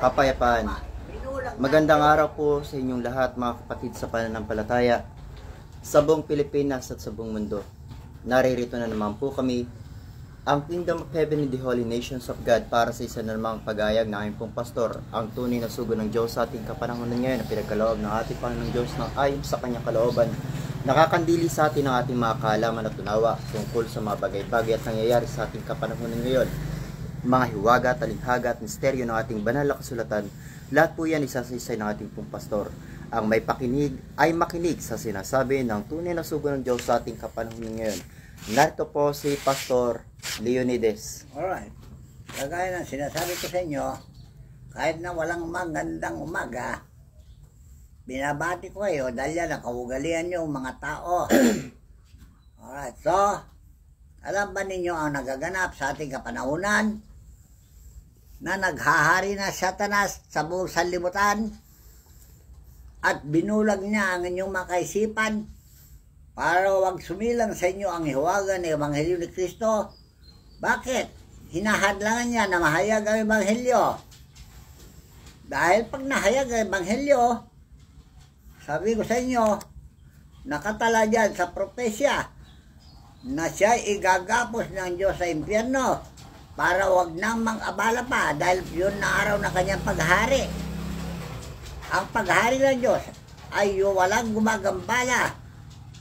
kapayapaan. Magandang araw po sa inyong lahat mga kapatid sa pananampalataya sa buong Pilipinas at sa buong mundo. Naririto na naman po kami, ang Kingdom of Heaven and the Holy Nations of God, para sa isa na namang pag-ayag na aming pong pastor, ang tunay na sugo ng Diyos sa ating kapanahonan ngayon na pinagkaloob ng ating Panginoong Diyos ng ayon sa kanyang kalooban. Nakakandili sa atin ang ating mga kaalaman at tunawa tungkol sa mga bagay-bagay at nangyayari sa ating kapanahonan ngayon. Mga hiwaga, talinghaga at misteryo ng ating banal na kasulatan, lahat po yan isa-isa ng ating pong pastor. Ang may pakinig ay makinig sa sinasabi ng tunay na sugo ng Diyos sa ating kapanahonan ngayon. Narito po si Pastor Leonides. Alright. Kagaya ng sinasabi ko sa inyo, kahit na walang magandang umaga, binabati ko kayo dahil yan ang kaugalian nyo mga tao. Alright. So, alam ba ninyo ang nagaganap sa ating kapanahunan na naghahari na Satanas sa buong sanlibutan at binulag niya ang inyong mga kaisipan para wag sumilang sa inyo ang hiwaga ng Ebanghelyo ni Kristo? Bakit? Hinahadlangan niya na mahayag ang Ebanghelyo. Dahil pag nahayag ang Ebanghelyo, sabi ko sa inyo, nakatala dyan sa propesya na siya igagapos ng Diyos sa impyerno para wag nang mang-abala pa dahil yun na araw na kanyang paghari. Ang paghari ng Diyos ay walang gumagambala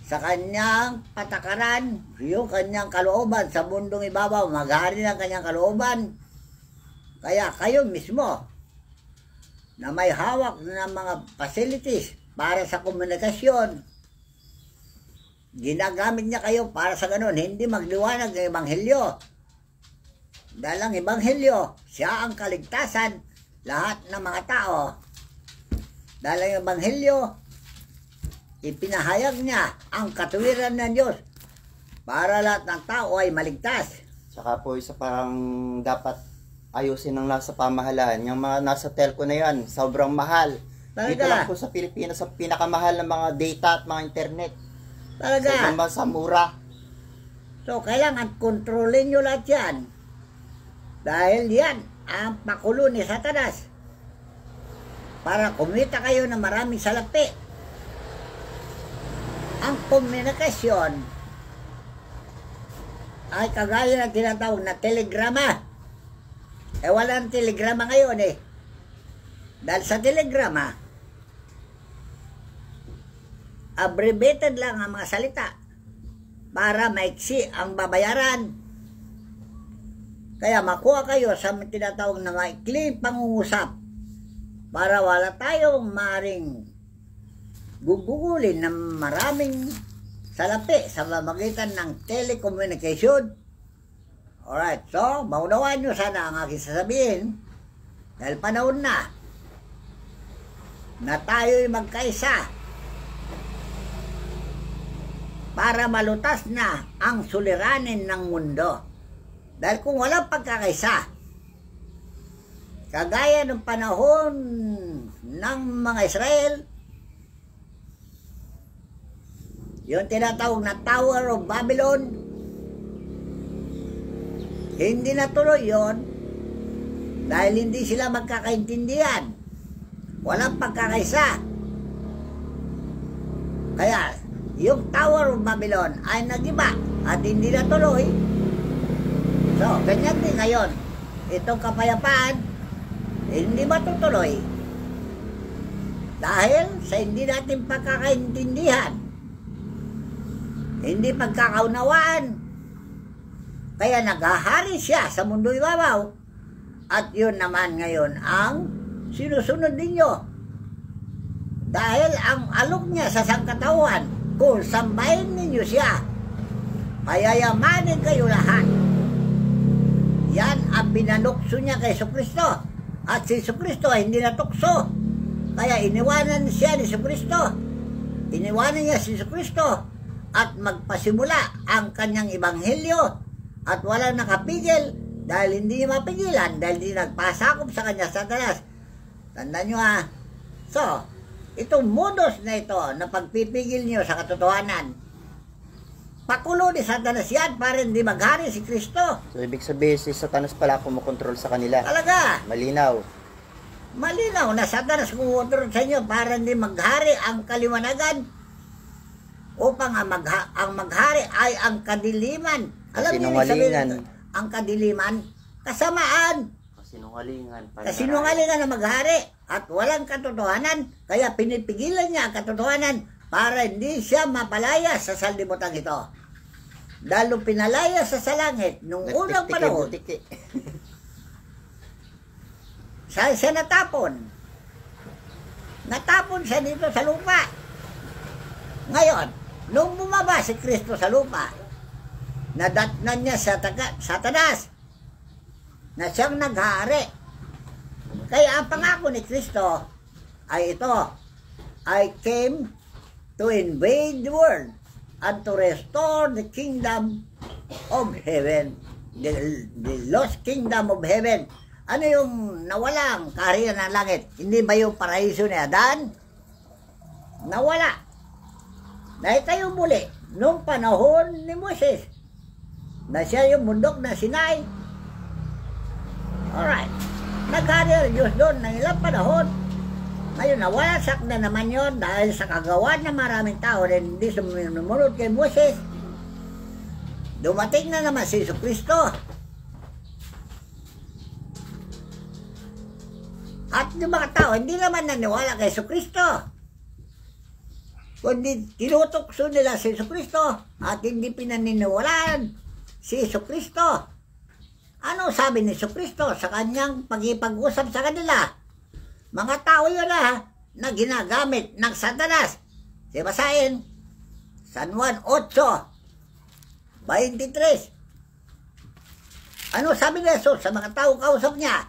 sa kanyang patakaran, yung kanyang kalooban sa mundong ibabaw, maghari ng kanyang kalooban. Kaya kayo mismo na may hawak ng mga facilities para sa komunikasyon, ginagamit niya kayo para sa ganun, hindi magliwanag ng Ebanghelyo. Dahil ang Ebanghelyo, siya ang kaligtasan lahat ng mga tao. Dahil ang Ebanghelyo, ipinahayag niya ang katuwiran ng Diyos para lahat ng tao ay maligtas. Saka po isa pang dapat ayusin ng nasa pamahalaan, yung mga nasa telco na yan, sobrang mahal. Talaga? Dito lang po sa Pilipinas, ang pinakamahal ng mga data at mga internet. Talaga? Sa ibang bansa, mura. So, kailangan kontrolin nyo lahat yan. Dahil yan ang pakulo ni Satanas para kumita kayo ng maraming salapi. Ang komunikasyon ay kagaya ng tinatawag na telegrama. Wala ng telegrama ngayon eh. Dahil sa telegrama, abbreviated lang ang mga salita para maiksi ang babayaran. Kaya makuha kayo sa tinatawag na maikling pangungusap para wala tayong maring gugugulin ng maraming salapi sa pamamagitan ng telecommunication. Alright, so maunawaan nyo sana ang aking sasabihin dahil panahon na tayo'y magkaisa para malutas na ang suliranin ng mundo. Dahil kung walang pagkakaisa, kagaya ng panahon ng mga Israel, yung tinatawag na Tower of Babylon, hindi natuloy yon dahil hindi sila magkakaintindihan. Walang pagkakaisa. Kaya, yung Tower of Babylon ay nagiba at hindi natuloy. So, ganyan din ngayon. Itong kapayapaan, hindi matutuloy dahil sa hindi natin pagkakaintindihan, hindi pagkakaunawaan. Kaya naghahari siya sa mundo ibabaw. At yun naman ngayon ang sinusunod ninyo. Dahil ang alok niya sa sangkatawan, kung sambahin ninyo siya, payayamanin kayo lahat. Yan ang pinanukso niya kay Jesucristo. At si Jesucristo ay hindi natukso. Kaya iniwanan siya ni Jesucristo. Iniwanan niya si Jesucristo at magpasimula ang kanyang ebanghelyo at walang nakapigil dahil hindi niya mapigilan dahil hindi nagpasakop sa kanya Satanas. Tandaan nyo ha. So, itong modus na ito na pagpipigil niyo sa katotohanan, pakulo ni Satanas yan para hindi maghari si Kristo. So, ibig sabihin si Satanas pala kumukontrol sa kanila. Talaga. Malinaw. Malinaw na Satanas kumuturo sa inyo para hindi maghari ang kaliwanagan upang ang maghari ay ang kadiliman. Alam niyo ibig sabihin, ang kadiliman, kasamaan. Kasinungalingan na maghari at walang katotohanan, kaya pinipigilan niya ang katotohanan para hindi siya mapalaya sa sanlibutan ito. Dahil pinalaya sa langit nung unang panahon, saan siya natapon? Natapon siya dito sa lupa. Ngayon, nung bumaba si Kristo sa lupa, nadatnan niya sa Satanas na siyang naghari. Kaya ang pangako ni Kristo ay ito, I came to invade the world and to restore the kingdom of heaven, the lost kingdom of heaven. Ano yung nawalang kaharian ng langit? Hindi ba yung paraiso ni Adan? Nawala. Naitayo muli nung panahon ni Moses na siya yung bundok na Sinai. Alright. Naghari ang Diyos doon ng ilang panahon. Ngayon, nawasak na naman yon dahil sa kagawa ng maraming tao na hindi sumunod kay Moses. Dumating na naman si Jesucristo. At yung mga tao, hindi naman naniwala kay Jesucristo. Kundi tinutokso nila si Jesucristo at hindi pinaniniwalaan si Jesucristo. Ano sabi ni Jesucristo sa kanyang pag-ipag-usap sa kanila? Mga tao yun na ginagamit ng Satanas. Basahin, San Juan 8:23. Ano sabi ni Jesus sa mga tao kausap niya?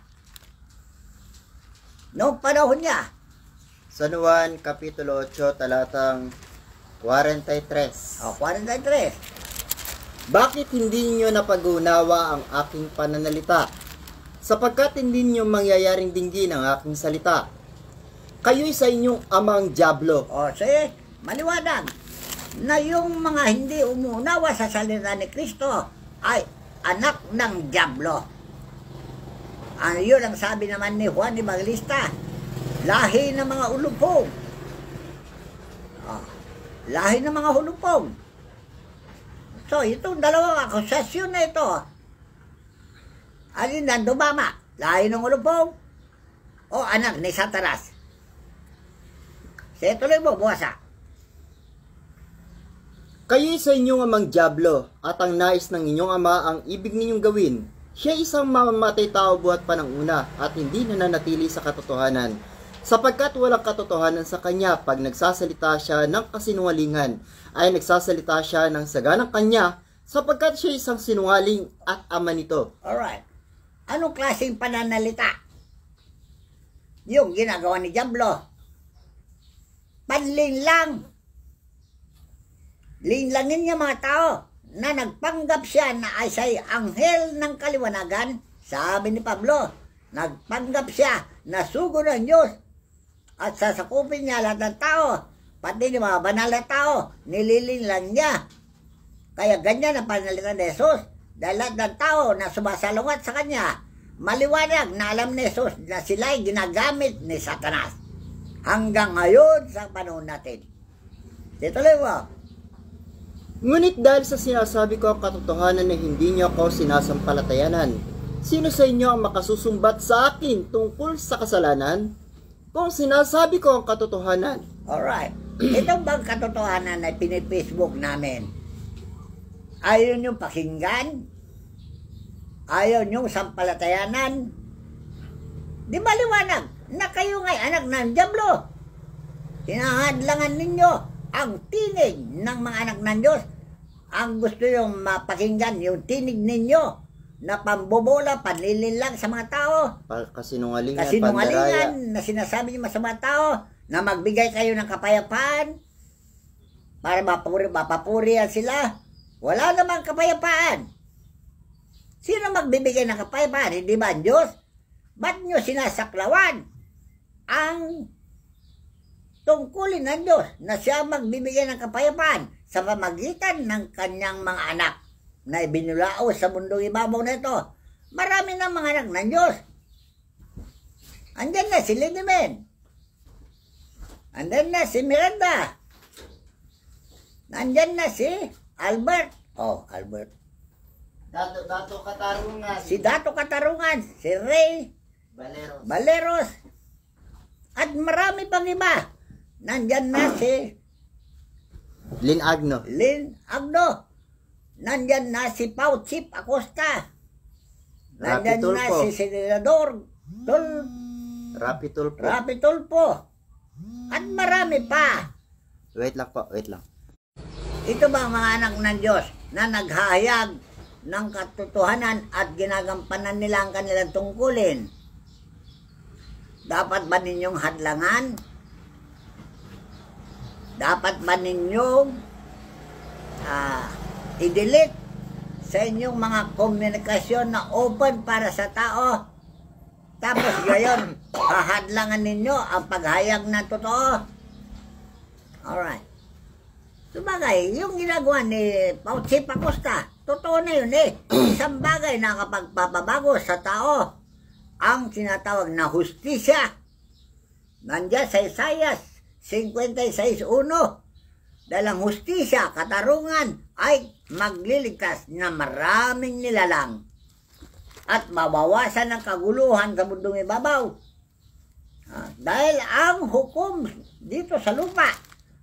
Noong panahon niya. San Juan, Kapitulo 8, talatang 43. 43. Bakit hindi niyo napag-unawa ang aking pananalita? Sapagkat hindi niyo mangyayaring dinggin ang aking salita. Kayo'y sa inyong amang dyablo. Sige, maliwanag na yung mga hindi umuunawa sa salita ni Kristo ay anak ng dyablo. Yun ang sabi naman ni Juan Evangelista, lahi ng mga ulupong. Lahi ng mga hulupong. So, itong dalawang akusasyon na ito, alin na dumama? Lahi ng ulupong o anak ni Satanas? Sige, tuloy mo, buwasa. Kayo'y sa inyong amang dyablo, at ang nais ng inyong ama ang ibig ninyong gawin. Siya isang mamamatay tao buhat pa ng una at hindi nananatili sa katotohanan, sapagkat walang katotohanan sa kanya. Pag nagsasalita siya ng kasinungalingan, ay nagsasalita siya ng saganang kanya, sapagkat siya isang sinungaling at ama nito. Alright. Anong klaseng pananalita? Yung ginagawa ni Diablo. Panlinlang. Linlangin niya mga tao na nagpanggap siya na ay siya'y anghel ng kaliwanagan. Sabi ni Pablo, nagpanggap siya na sugo ng Diyos at sasakupin niya lahat ng tao, pati yung mga banal na tao, nililinlang niya. Kaya ganyan ang pananalita ni Jesus, dahil lahat ng tao na sumasalungat sa kanya, maliwanag na alam ni Jesus na sila'y ginagamit ni Satanas. Hanggang ngayon sa panahon natin. Dituloy mo. Ngunit dahil sa sinasabi ko ang katotohanan na hindi niyo ako sinasampalatayanan, sino sa inyo ang makasusumbat sa akin tungkol sa kasalanan? Kung sinasabi ko ang katotohanan. Alright. Itong bang katotohanan na pinipacebook namin, ayaw niyong pakinggan? Ayaw niyong sampalatayanan? Di ba liwanag na kayo nga'y anak ng Diablo? Hinahadlangan ninyo ang tinig ng mga anak ng Diyos. Ang gusto yung mapakinggan, yung tinig ninyo na pambobola, panlilinlang sa mga tao. Kasinungalingan na sinasabi niyo sa mga tao na magbigay kayo ng kapayapaan para mapapurihan sila. Wala namang kapayapaan. Sino magbibigay ng kapayapaan? Hindi ba ang Diyos? Ba't nyo sinasaklawan ang tungkulin ng Diyos na siya magbibigay ng kapayapaan sa pamagitan ng kanyang mga anak na ibinulao sa mundong ibabaw na ito? Marami ng mga anak ng Diyos. Andyan na si Linemen. Andyan na si Miranda. Nandyan na si Albert. Oh, Albert. Dato Katarungan. Si Dato Katarungan. Si Ray Valeros. Valeros. At marami pang iba. Nandyan na si Lin Agno. Lin Agno. Nandyan na si Pau Chip Acosta. Nandyan Rapi na Tulfo. si Senador Rapi Tulfo. Rapi Tulfo. At marami pa. Wait lang po, wait lang. Ito ba ang mga anak ng Diyos na naghahayag ng katotohanan at ginagampanan nila ang kanilang tungkulin? Dapat ba ninyong hadlangan? Dapat ba ninyong i-delete sa inyong mga komunikasyon na open para sa tao? Tapos gayon, hahadlangan ninyo ang paghayag ng totoo? Alright. Sabagay, yung ginagawa ni Pau Chip Acosta, totoo na yun eh. Isang bagay na kapagpapabago sa tao, ang tinatawag na hustisya. Nandiyan sa Isaias 56:1. Dahil ang hustisya, katarungan, ay magliligtas na maraming nilalang at mabawasan ng kaguluhan sa mundong ibabaw. Dahil ang hukom dito sa lupa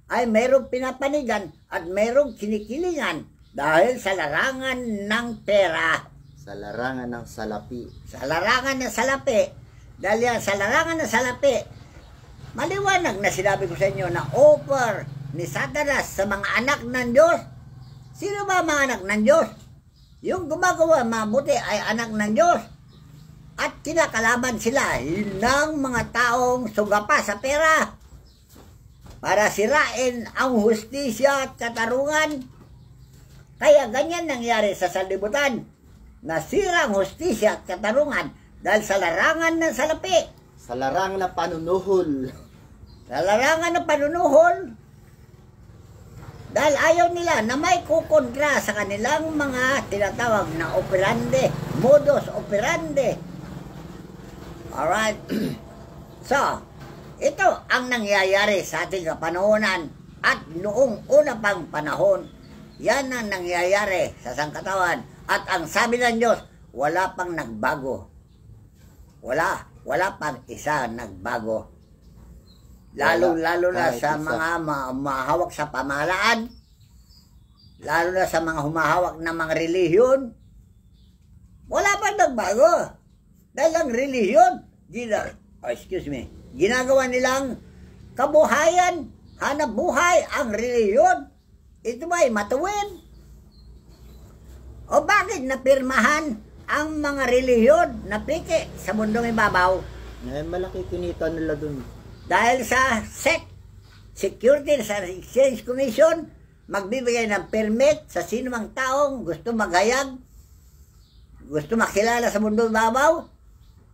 ay mayroong pinapanigan at mayroong kinikilingan dahil sa larangan ng pera. Sa larangan ng salapi. Sa larangan ng salapi. Dahil yan, sa larangan ng salapi, maliwanag na sinabi ko sa inyo na offer ni Satanas sa mga anak ng Diyos. Sino ba mga anak ng Diyos? Yung gumagawa mabuti ay anak ng Diyos. At kinakalaban sila ng mga taong sugapa sa pera para sirain ang hustisya at katarungan. Kaya ganyan nangyari sa sanlibutan. Nasira ang hustisya at katarungan dahil sa larangan ng salapi. Sa larangan ng panunuhol. Sa larangan ng panunuhol. Dahil ayaw nila na may kukontra sa kanilang mga tinatawag na operandi, modus operandi. Alright. So, ito ang nangyayari sa ating kapanahonan at noong una pang panahon. Yan ang nangyayari sa sangkatawan. At ang sabi ng Diyos, wala pang nagbago. Wala pang isa nagbago. Lalo na sa mga mahawak sa pamahalaan, lalo na sa mga humahawak ng mga relihiyon, wala pang nagbago. Dahil ang relihiyon, ginagawa nilang kabuhayan, hanap buhay ang relihiyon. Ito ba ay matuwid? O bakit napirmahan ang mga relihiyon na piki sa mundong ibabaw? Malaki kinita nila dun. Dahil sa SEC, Securities and Exchange Commission, magbibigay ng permit sa sinumang taong gusto maghayag, gusto makilala sa mundong ibabaw,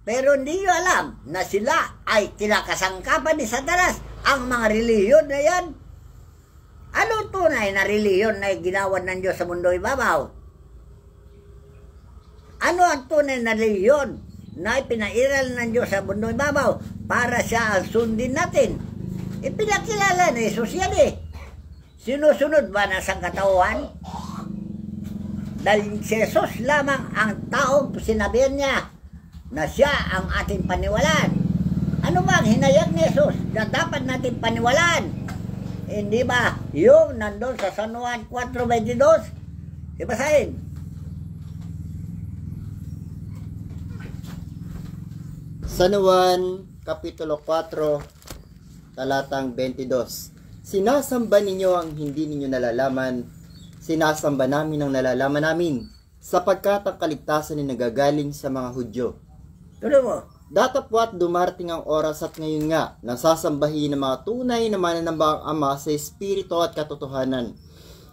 pero hindi nyo alam na sila ay kinakasangkapan ni Satanas, ang mga relihiyon na yan. Ano tunay na relihiyon na ginawa ng Diyos sa mundong ibabaw? Ano ang tunay na relihiyon na ipinairal ng Diyos sa mundong ibabaw para siya ang sundin natin? Ipinakilala ni Jesus yan eh. Sinusunod ba na sangkatauhan? Dahil si Jesus lamang ang taong sinabihan niya na siya ang ating paniwalaan. Ano ba ang hinayag ni Jesus na dapat natin paniwalaan? Hindi ba yung nandun sa San Juan 4:22? Ibasahin. San Juan, Kapitulo 4, talatang 22. Sinasamba ninyo ang hindi ninyo nalalaman, sinasamba namin ang nalalaman namin, sapagkat ang kaligtasan ay nagagaling sa mga Hudyo. Tuloy mo. Datapwat dumarating ang oras at ngayon nga, nasasambahin ng mga tunay na mananamba ang Ama sa Espiritu at katotohanan.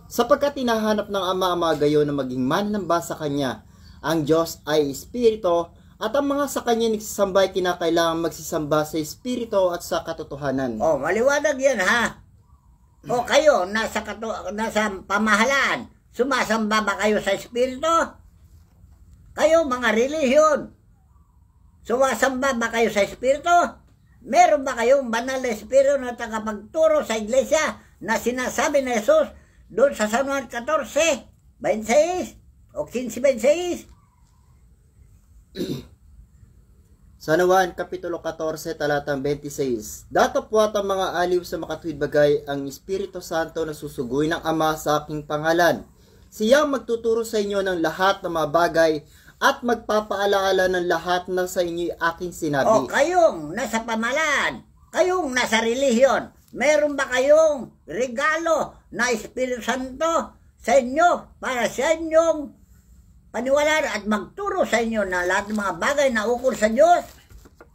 Sapagkat hinahanap ng Ama ang mga gayon na maging mananamba sa Kanya. Ang Diyos ay Espiritu, at ang mga sa Kanya nagsasamba ay kinakailangan magsisamba sa Espiritu at sa katotohanan. Oh, maliwanag yan ha. O kayo, nasa pamahalaan, sumasamba ba kayo sa Espiritu? Kayo mga relihiyon. Sumasamba ba kayo sa Espiritu? Meron ba kayong banal na Espiritu na tagapagturo sa iglesia na sinasabi ni Jesus doon sa San Juan 14, 26 o 15, 26? San Juan, Kapitulo 14, talatang 26. Datapwat ang mga aliw sa makatuwid bagay ang Espiritu Santo na susugoy ng Ama sa aking pangalan. Siyang magtuturo sa inyo ng lahat ng mga bagay at magpapaalaala ng lahat na sa inyo'y aking sinabi. O kayong nasa pamalaan, kayong nasa relihiyon, meron ba kayong regalo na Espiritu Santo sa inyo para sa inyong paniwalaan at magturo sa inyo na lahat ng mga bagay na ukol sa Diyos?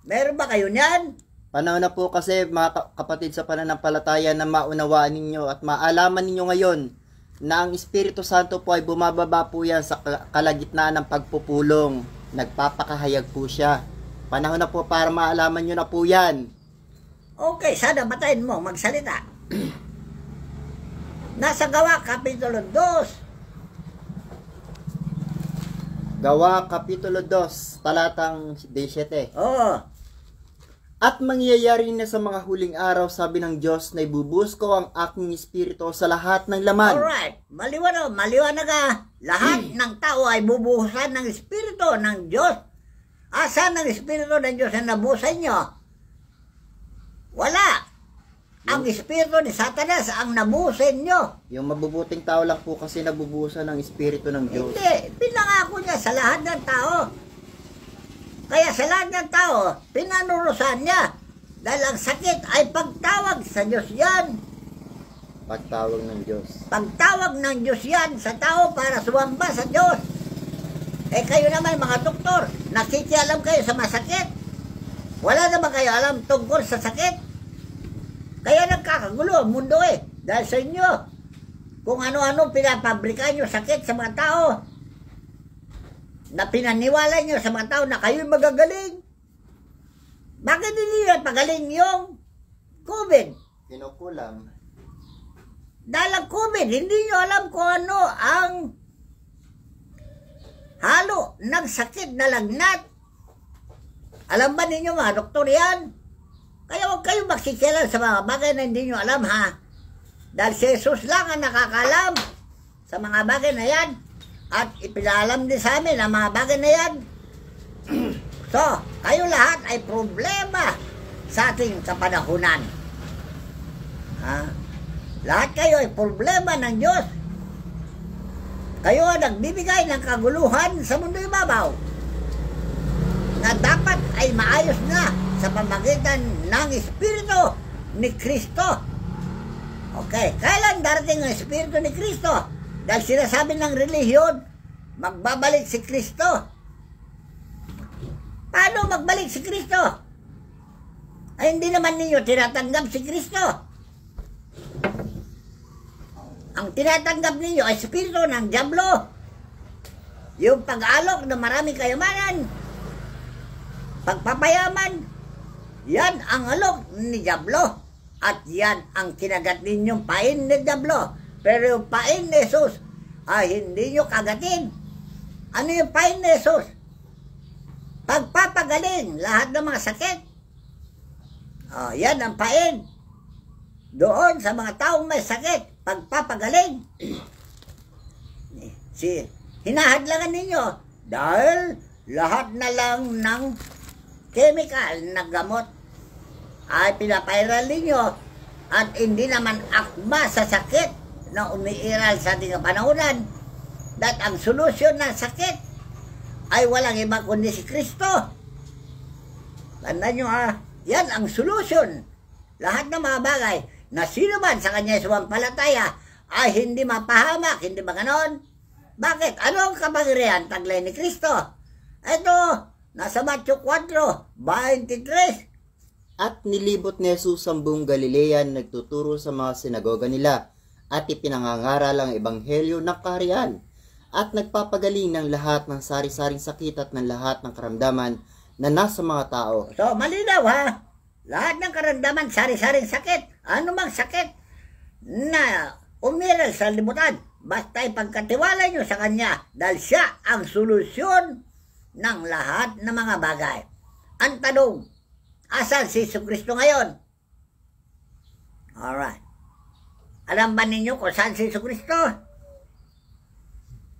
Meron ba kayo niyan? Panahon na po kasi mga kapatid sa pananampalataya na maunawaan ninyo at maalaman ninyo ngayon na ang Espiritu Santo po ay bumababa po yan sa kalagitnaan ng pagpupulong. Nagpapakahayag po siya. Panahon na po para maalaman nyo na po yan. Okay, sana batayin mo, magsalita. Nasa Gawa, Kapitulo 2. Gawa, Kapitulo 2, talatang 17. Oo. At mangyayari na sa mga huling araw, sabi ng Diyos, na ibubuhos ko ang aking Espiritu sa lahat ng laman. Alright, maliwanag lahat ng tao ay bubuhusan ng Espiritu ng Diyos. Asan ang Espiritu ng Diyos na nabuhos sa inyo? Wala. Ang Espiritu ni Satanas ang nabuhos sa inyo. Yung mabubuting tao lang po kasi nabubuhusan ng Espiritu ng Diyos. Hindi, pinangako niya sa lahat ng tao. Kaya sa lahat ng tao, pinanurusan niya. Dahil ang sakit ay pagtawag sa Diyos yan. Pagtawag ng Diyos. Pagtawag ng Diyos yan sa tao para sumamba sa Diyos. Eh kayo naman mga doktor, nakikialam kayo sa masakit. Wala naman kayo alam tungkol sa sakit. Kaya nagkakagulo ang mundo dahil sa inyo. Kung ano-ano pinapabrika nyo sakit sa mga tao. Na pinaniwala nyo sa mga tao na kayo'y magagaling. Bakit hindi nyo pagaling yung COVID? Kinukulam. Dahil ang COVID, hindi nyo alam kung ano ang halo ng sakit na lagnat. Alam ba ninyo mga doktor yan? Kaya huwag kayong magsikilan sa mga bagay na hindi nyo alam ha. Dahil si Jesus lang ang nakakalam sa mga bagay na yan. At ipinalam din sa amin ang mga bagay na yan. So, kayo lahat ay problema sa ating kapanahunan. Ha? Lahat kayo ay problema ng Diyos. Kayo ang nagbibigay ng kaguluhan sa mundo ibabaw na dapat ay maayos na sa pamagitan ng Espiritu ni Kristo. Okay, kailan darating ang Espiritu ni Kristo? Dahil sinasabi ng relihiyon, magbabalik si Kristo. Paano magbalik si Kristo? Ay hindi naman ninyo tinatanggap si Kristo. Ang tinatanggap ninyo ay Espiritu ng Diablo. Yung pag-alok ng maraming kayamanan, pagpapayaman, yan ang alok ni Diablo. At yan ang kinagat ninyong pain ni Diablo. Pero yung pain ni Jesus ay hindi nyo kagatin. Ano yung pain ni Jesus? Pagpapagaling lahat ng mga sakit. Yan ang pain. Doon sa mga taong may sakit, pagpapagaling. Hinahadlangan ninyo dahil lahat na lang ng chemical na gamot ay pinapairal ninyo at hindi naman akma sa sakit na umiiral sa ating panahunan. That ang solusyon ng sakit ay walang iba kundi si Kristo. Tandaan nyo yan ang solusyon. Lahat ng mga bagay na sino man sa kanya sumampalataya ay hindi mapahamak, hindi ba ganon? Bakit? Ano ang kapangyarihan taglay ni Kristo? Ito, nasa Matthew 4:23. At nilibot ni Jesus ang buong Galilea, nagtuturo sa mga sinagoga nila at ipinangangaral ang ebanghelyo ng kaharian at nagpapagaling ng lahat ng sari-saring sakit at ng lahat ng karamdaman na nasa mga tao. So, malinaw lahat ng karamdaman, sari-saring sakit, anumang sakit na umiral sa libutan, basta ipagkatiwala nyo sa Kanya dahil siya ang solusyon ng lahat ng mga bagay. Ang tanong, asan si Jesucristo ngayon? Alright. Alam ba ninyo kung saan si Jesucristo?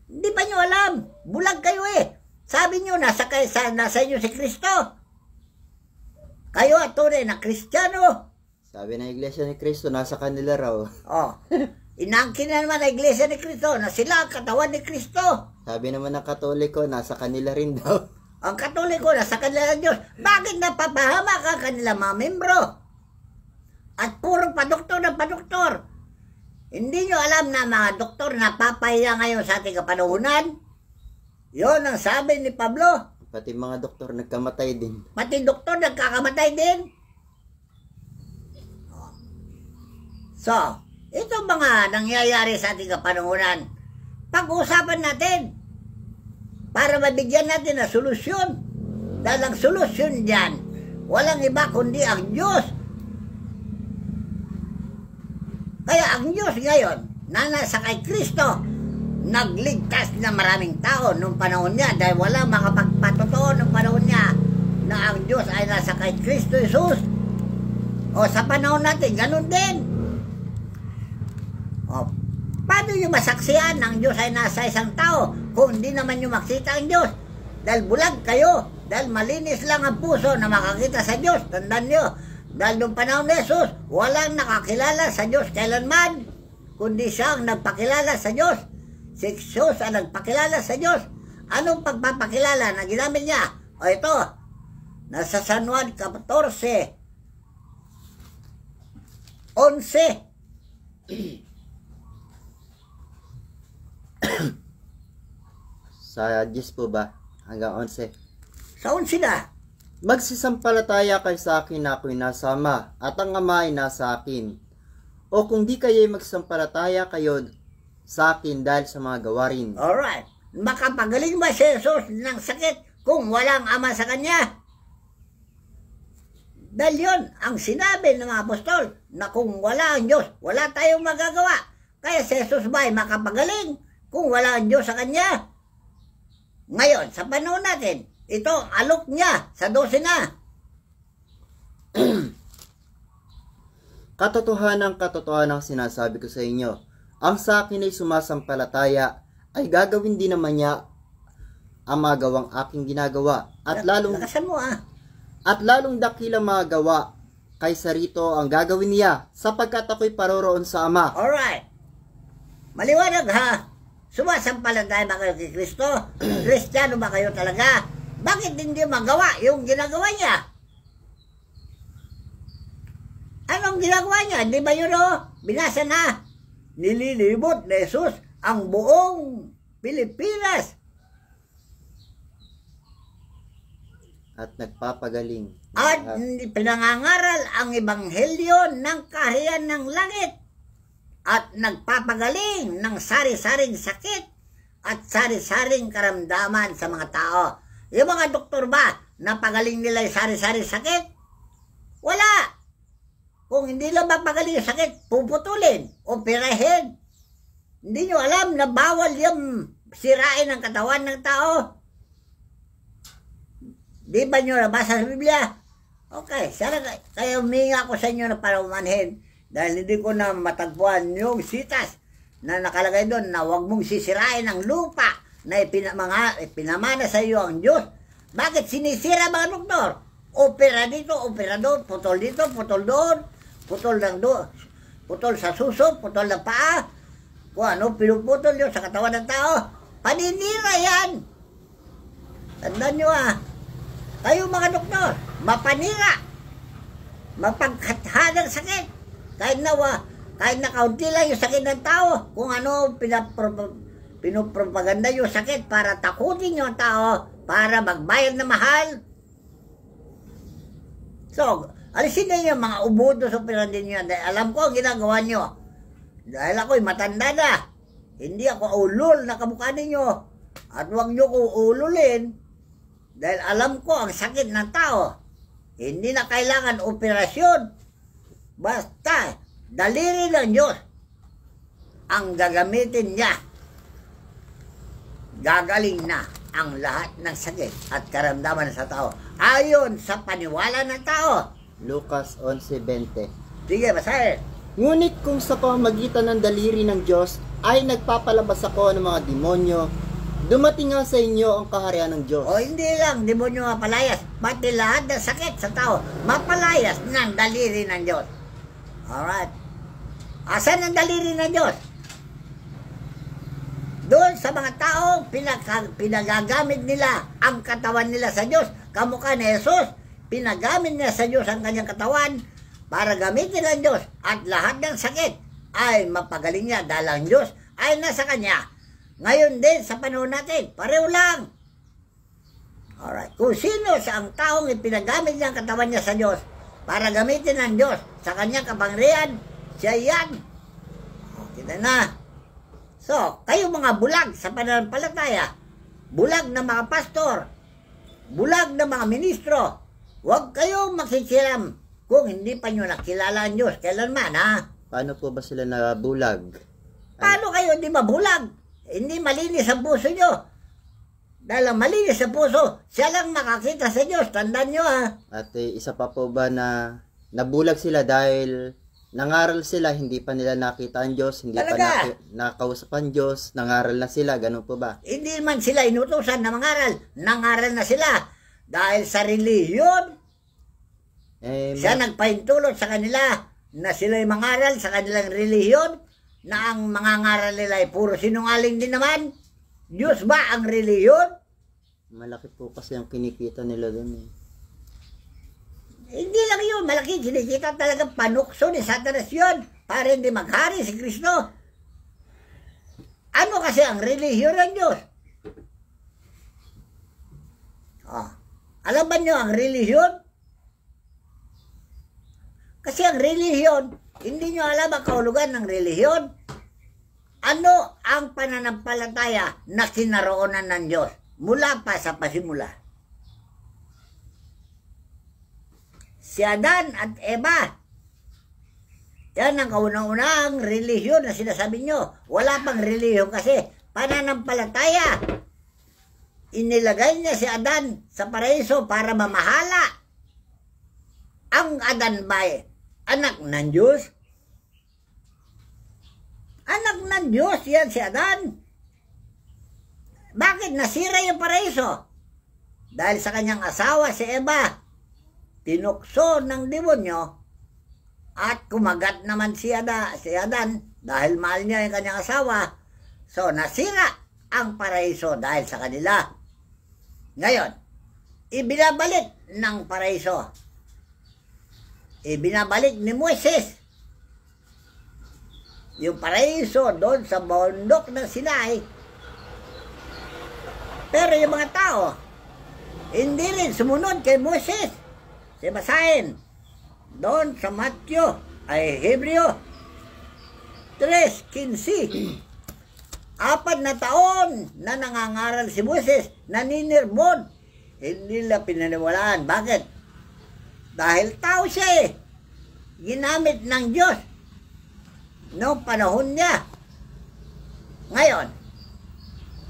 Hindi pa nyo alam. Bulag kayo eh. Sabi nyo, nasa inyo si Kristo. Kayo at tunay na Kristiyano. Sabi ng Iglesia ni Cristo, nasa kanila raw. Oh, inangkin na naman ang Iglesia ni Kristo na sila ang katawan ni Kristo. Sabi naman ng Katoliko, nasa kanila rin daw. Ang Katoliko nasa kanila ng Diyos. Bakit napapahamak ang kanila mga membro? At puro padoktor na padoktor. Hindi nyo alam na mga doktor napapahiya ngayon sa ating kapanahunan? Yon ang sabi ni Pablo. Pati mga doktor nagkamatay din. Pati doktor nagkakamatay din. So, ito mga nangyayari sa ating kapanahunan. Pag-uusapan natin para mabigyan natin ng solusyon. Dahil ang solusyon dyan, walang iba kundi ang Diyos. Kaya ang Diyos ngayon, na nasa kay Kristo, nagligtas na maraming tao nung panahon niya dahil wala makapagpatotoo nung panahon niya na ang Diyos ay nasa kay Kristo Jesus. O sa panahon natin, ganun din. O, paano yung masaksihan ng Diyos ay nasa isang tao kung hindi naman yung makita ang Diyos? Dahil bulag kayo, dahil malinis lang ang puso na makakita sa Diyos. Tandaan nyo, dahil nung panahon ni Jesus, walang nakakilala sa Diyos kailanman, kundi siya ang nagpakilala sa Diyos. Si Jesus ang nagpakilala sa Diyos. Anong pagpapakilala na ginamit niya? O ito, nasa San Juan 14, 11. Sa 10 po ba? Hanggang 11. Sa 11 na. Magsisampalataya kayo sa akin na ako'y nasa Ama, at ang Ama ay nasa akin. O kung di kayo'y magsampalataya kayo sa akin dahil sa mga gawarin. Alright. Makapagaling ba si Jesus ng sakit kung walang Ama sa kanya? Dahil yun ang sinabi ng mga apostol na kung wala ang Diyos, wala tayong magagawa. Kaya si Jesus ba ay makapagaling kung wala ang Diyos sa kanya? Ngayon, sa panahon natin, ito ang alok niya sa 12 na. Katotohanan sinasabi ko sa inyo, ang sa akin ay sumasampalataya, ay gagawin din naman niya ang mga gawang aking ginagawa. At Lakasan mo At lalong dakilang mga gawa kaysa rito ang gagawin niya, sapagkat ako'y paroroon sa Ama. Alright. Maliwanag ha. Sumasampalataya ba kayo kay Kristo? Kristiyano ba kayo talaga? Bakit hindi magawa yung ginagawa niya? Anong ginagawa niya? Di ba yun binasa na? Nililibot na Jesus ang buong Pilipinas. At nagpapagaling. At pinangangaral ang ebanghelyo ng kaharian ng langit. At nagpapagaling ng sari-saring sakit at sari-saring karamdaman sa mga tao. Yung mga doktor ba, napagaling nila yung sari-saring sakit? Wala. Kung hindi lang mapagaling yung sakit, puputulin, operahin. Hindi nyo alam na bawal yung sirain ang katawan ng tao. Di ba nyo nabasa sa Biblia? Okay, sana kaya huminga ako sa inyo na para umanhin. Dahil hindi ko na matagpuan yung sitas na nakalagay doon na huwag mong sisirain ang lupa na ipinamana sa iyo ang Diyos. Bakit sinisira mga doktor? Opera dito, opera doon, putol dito, putol doon, putol sa suso, putol ng paa. Kung ano, pinuputol yun sa katawan ng tao. Paninira yan. Tandaan nyo kayo mga doktor, mapanira, mapagkatha ng sakit. Kahit na kaunti lang yung sakit ng tao, kung ano pinupropaganda yung sakit para takutin yung tao, para magbayad na mahal. So, alisin na yung mga ubudo sa operandi nyo. Dahil alam ko ang ginagawa nyo. Dahil ako'y matanda na. Hindi ako ulol na kamukha ninyo. At huwag nyo ko ululin. Dahil alam ko ang sakit ng tao. Hindi na kailangan operasyon. Basta, daliri ng Diyos ang gagamitin niya. Gagaling na ang lahat ng sakit at karamdaman sa tao. ayon sa paniwala ng tao. Lucas 11:20. Sige, basahin. Ngunit kung sa pamamagitan ng daliri ng Diyos ay nagpapalabas ako ng mga demonyo, dumating nga sa inyo ang kaharian ng Diyos. O hindi lang, demonyo mapalayas, pati lahat ng sakit sa tao, mapalayas ng daliri ng Diyos. Alright. Asan ang daliri ng Diyos? Doon sa mga taong pinagagamit nila ang katawan nila sa Diyos, kamukha ni Jesus, pinagamit niya sa Diyos ang kanyang katawan para gamitin ng Diyos at lahat ng sakit ay mapagaling niya dahil ang Diyos ay nasa kanya. Ngayon din sa panahon natin, pareho lang. Alright. Kung sino sa ang taong ipinagamit niya ang katawan niya sa Diyos para gamitin ng Diyos sa kanyang kapangyarihan, siya yan. Kita na. So, kayo mga bulag sa pananampalataya, bulag na mga pastor, bulag na mga ministro, huwag kayong magsisiram kung hindi pa nyo nakilala ang Diyos. Kailanman, ha? Paano po ba sila nabulag? Paano kayo hindi mabulag? Hindi malinis ang puso nyo. Dahil ang malinis ang puso, siya lang makakita sa Diyos. Tandaan nyo, ha? At isa pa po ba na nabulag sila dahil nangaral sila, hindi pa nila nakita ang Diyos, hindi Talaga? pa nakausap ang Diyos, nangaral na sila, ganun po ba? Hindi man sila inutusan na mangaral. Nangaral na sila. Dahil sa relihiyon, siya nagpahintulot sa kanila na sila'y mangaral sa kanilang relihiyon, na ang mga ngaral nila ay puro sinungaling din naman. Diyos ba ang relihiyon? Malaki po kasi ang kinikita nila dun eh. Hindi lang yun, malaki kinikita talaga panukso ni Satanas yun para hindi maghari si Kristo. Ano kasi ang relihiyon ng Diyos? Alam ba nyo ang relihiyon? Kasi ang relihiyon, hindi nyo alam ang kahulugan ng relihiyon. Ano ang pananampalataya na kinaroonan ng Diyos mula pa sa pasimula? Si Adan at Eva. Yan ang kauna-unahang relihiyon na sinasabi nyo. Wala pang relihiyon kasi pananampalataya. Inilagay niya si Adan sa paraiso para mamahala. Ang Adan ba anak ng Diyos? Anak ng Diyos yan si Adan. Bakit nasira yung paraiso? Dahil sa kanyang asawa si Eva, tinukso ng demonyo at kumagat naman si Adan dahil mahal niya yung kanyang asawa. So nasira ang paraiso dahil sa kanila. Ngayon, ibinabalik ng paraiso. Ibinabalik ni Moises yung paraiso doon sa bundok ng Sinai. Pero yung mga tao, hindi rin sumunod kay Moises. Basahin doon sa Matthew ay Hebreo 3:15. 4 na taon na nangangaral si Moises, naninirbon, hindi nila pinaniwalaan. Bakit? Dahil tao siya eh. Ginamit ng Diyos noong panahon niya. Ngayon,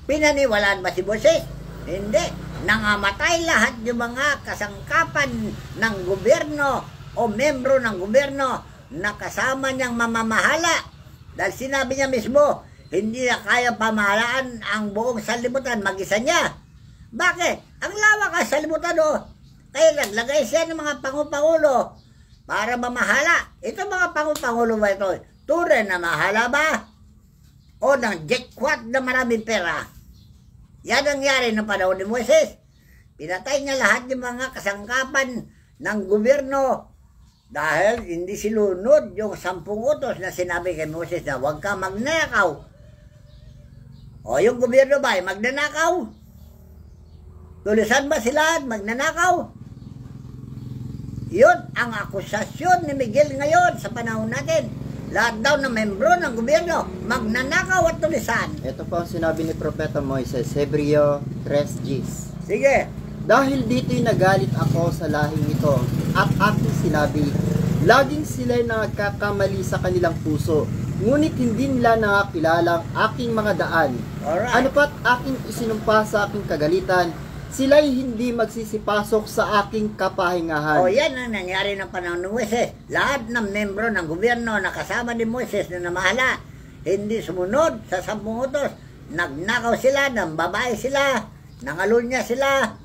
pinaniwalaan ba si Moises? Hindi. Nangamatay lahat yung mga kasangkapan ng gobyerno o membro ng gobyerno na kasama niyang mamamahala. Dahil sinabi niya mismo, hindi na kaya pamahalaan ang buong sanlibutan, mag-isa niya. Bakit? Ang lawak ang sanlibutan Kaya naglagay siya ng mga pangupangulo para mamahala. Ito mga pangupangulo ba ito? Tunay na mahala ba? O ng jackpot na maraming pera? Yan ang nangyari ng panahon ni Moises. Pinatay niya lahat ng mga kasangkapan ng gobyerno dahil hindi silunod yung 10 utos na sinabi kay Moises na huwag ka magnanakaw. O yung gobyerno ba ay magnanakaw? Tulisan ba sila magnanakaw? Yun ang akusasyon ni Miguel ngayon sa panahon natin. Lahat daw na membro ng gobyerno magnanakaw at tulisan. Ito po ang sinabi ni Propeta Moises, Hebreo 3:10. Sige. Dahil dito'y nagalit ako sa lahing ito at aking sinabi, laging sila'y nagkakamali sa kanilang puso, ngunit hindi nila nakakilala ang aking mga daan. Alright. Ano pa't aking isinumpa sa aking kagalitan, sila'y hindi magsisipasok sa aking kapahingahan. O yan ang nangyari ng panahon ni Moises. Lahat ng membro ng gobyerno na kasama ni Moises na namahala, hindi sumunod sa 10 utos. Nagnakaw sila, ng babae sila, nangalunya sila,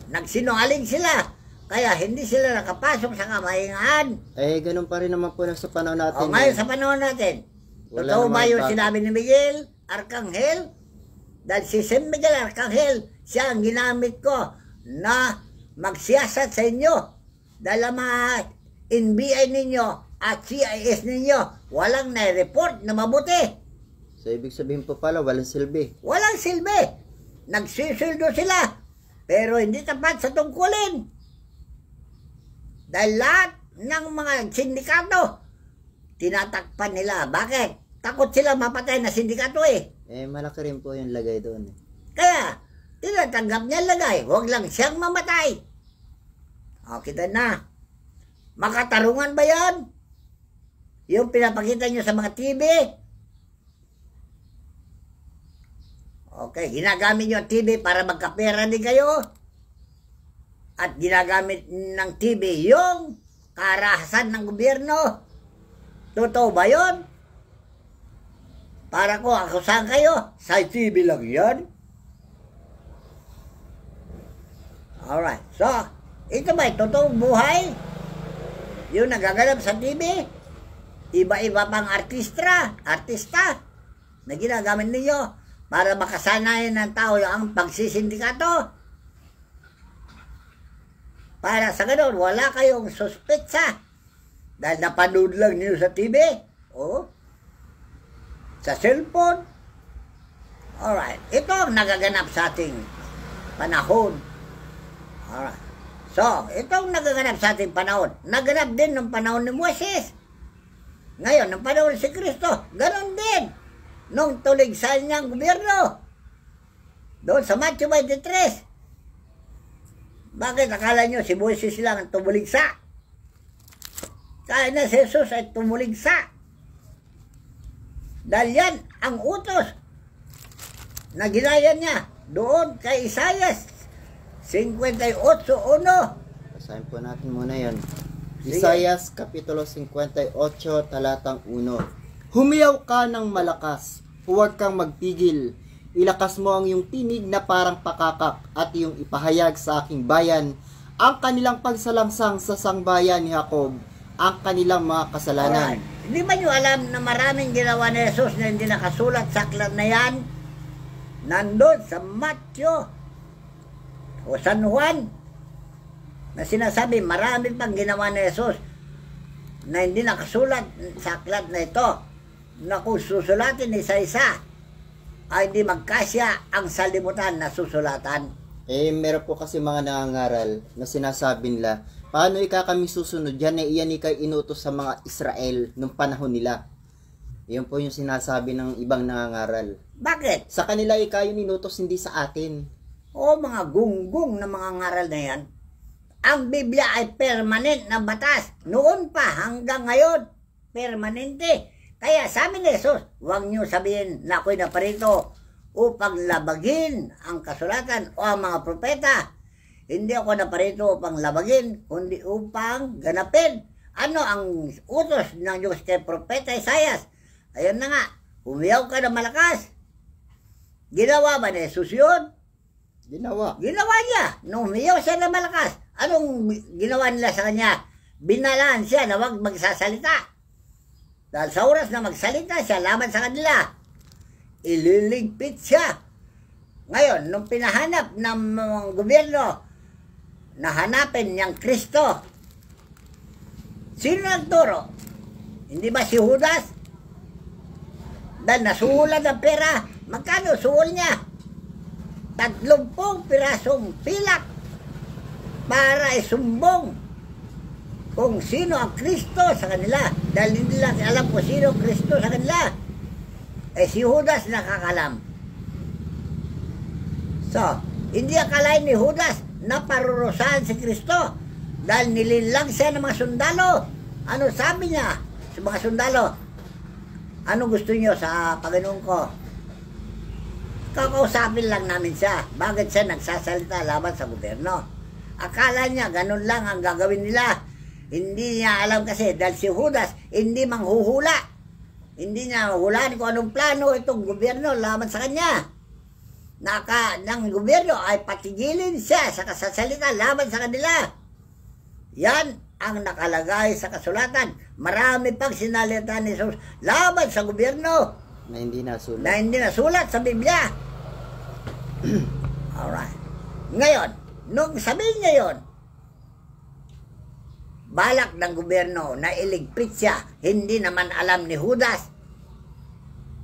nagsinungaling sila. Kaya hindi sila nakapasok sa kapahingahan. Eh, ganun pa rin naman po na sa panahon natin. O ngayon sa panahon natin, Wala totoo ba namang yung bago. sinabi ni Miguel, Arkanghel? Dahil si San Miguel Arkanghel, siya ang ginamit ko na magsiyasat sa inyo. Dahil ang mga NBI ninyo at CIS ninyo, walang na-report na mabuti. So, ibig sabihin po pala, walang silbi. Walang silbi. Nagsisildo sila. Pero hindi tapat sa tungkulin. Dahil lahat ng mga sindikato, tinatakpan nila. Bakit? Takot sila mapatay na sindikato eh. Eh, malaki rin po yung lagay doon. Kaya, tinatanggap niya lagay. Huwag lang siyang mamatay. O, kita na. Makatarungan ba yan? Yung pinapakita nyo sa mga TV? Okay, ginagamit nyo ang TV para magkapera din kayo. At ginagamit ng TV yung karahasan ng gobyerno. Totoo ba yun? Para ko, akusahan kayo. Sa TV lang yan. Alright. So, ito ba? Totoong buhay? Yung nagaganap sa TV? Iba-iba pang artista na ginagamit ninyo para makasanayan ng tao ang pagsisindikato. Para sa ganun, wala kayong suspetsa. Dahil napanood lang niyo sa TV. O, sa cellphone. Alright. Ito ang nagaganap sa ating panahon. Alright. So, ito ang nagaganap sa ating panahon. Naganap din ng panahon ni Moises. Ngayon, ng panahon si Kristo, ganun din. Nung tuligsan niyang gobyerno. Doon sa Matthew 23. Bakit akala nyo si Moises lang ang tumuligsa? Kaya na si Jesus ay tumuligsa. Dahil yan ang utos na ginaya niya doon kay Isaias 58:1. Basahin po natin muna yan. Sige. Isaias Kapitulo 58, talatang 1. Humiyaw ka ng malakas, huwag kang magpigil. Ilakas mo ang iyong tinig na parang pakakak at iyong ipahayag sa aking bayan ang kanilang pagsalangsang sa sangbayan ni Jacob, ang kanilang mga kasalanan. Alright. Hindi ba nyo alam na maraming ginawa ni Jesus na hindi nakasulat sa aklat na yan? Nandun sa Matthew o San Juan na sinasabi marami pang ginawa ni Jesus na hindi nakasulat sa aklat na ito, na kung susulatin isa-isa ay hindi magkasya ang salimutan na susulatan. Eh, meron po kasi mga nangangaral na sinasabi nila, paano kami susunod yan? Eh, iyan ikay inutos sa mga Israel nung panahon nila. Iyon po yung sinasabi ng ibang nangangaral. Bakit? Sa kanila ikaw yung inutos, hindi sa atin. O mga gunggong na mga ngaral na yan, ang Biblia ay permanent na batas. Noon pa hanggang ngayon, permanente. Kaya sabi ni Jesus, huwag niyo sabihin na ako'y naparito upang labagin ang kasulatan o ang mga propeta. Hindi ako naparito upang labagin, kundi upang ganapin. Ano ang utos ng Diyos kay Propeta Isaias? Ayun na nga, umiyaw ka na malakas. Ginawa ba ni Jesus yun? Ginawa. Ginawa niya. Nung umiyaw siya na malakas, anong ginawa nila sa kanya? Binalaan siya na huwag magsasalita. Dahil sa oras na magsalita siya laban sa kanila, ililigpit siya. Ngayon, nung pinahanap ng mga gobyerno na hanapin niyang Kristo, sino nagturo? Hindi ba si Judas? Dahil nasuhulan ng pera, magkano suhol niya? 30 pirasong pilak para isumbong kung sino ang Kristo sa kanila. Dahil hindi lang alam kung sino ang Kristo sa kanila. Eh si Judas nakakalam. So, hindi akalain ni Judas na parurusahan si Kristo. Dahil nilinlang siya ng mga sundalo. Ano sabi niya sa mga sundalo? Ano gusto niyo sa Panginoon ko? Kakausapin lang namin siya. Bakit siya nagsasalita laban sa gobyerno? Akala niya ganun lang ang gagawin nila. Hindi niya alam kasi dahil si Judas hindi manghuhula. Hindi niya hulaan kung anong plano itong gobyerno laban sa kanya. Ng gobyerno ay patigilin siya sa kasasalita laban sa kanila. Yan ang nakalagay sa kasulatan. Marami pang sinalita ni Jesus laban sa gobyerno Na hindi nasulat. na hindi nasulat sa Biblia. Alright. Ngayon, nung sabihin niya yon, balak ng gobyerno na iligpit siya, hindi naman alam ni Judas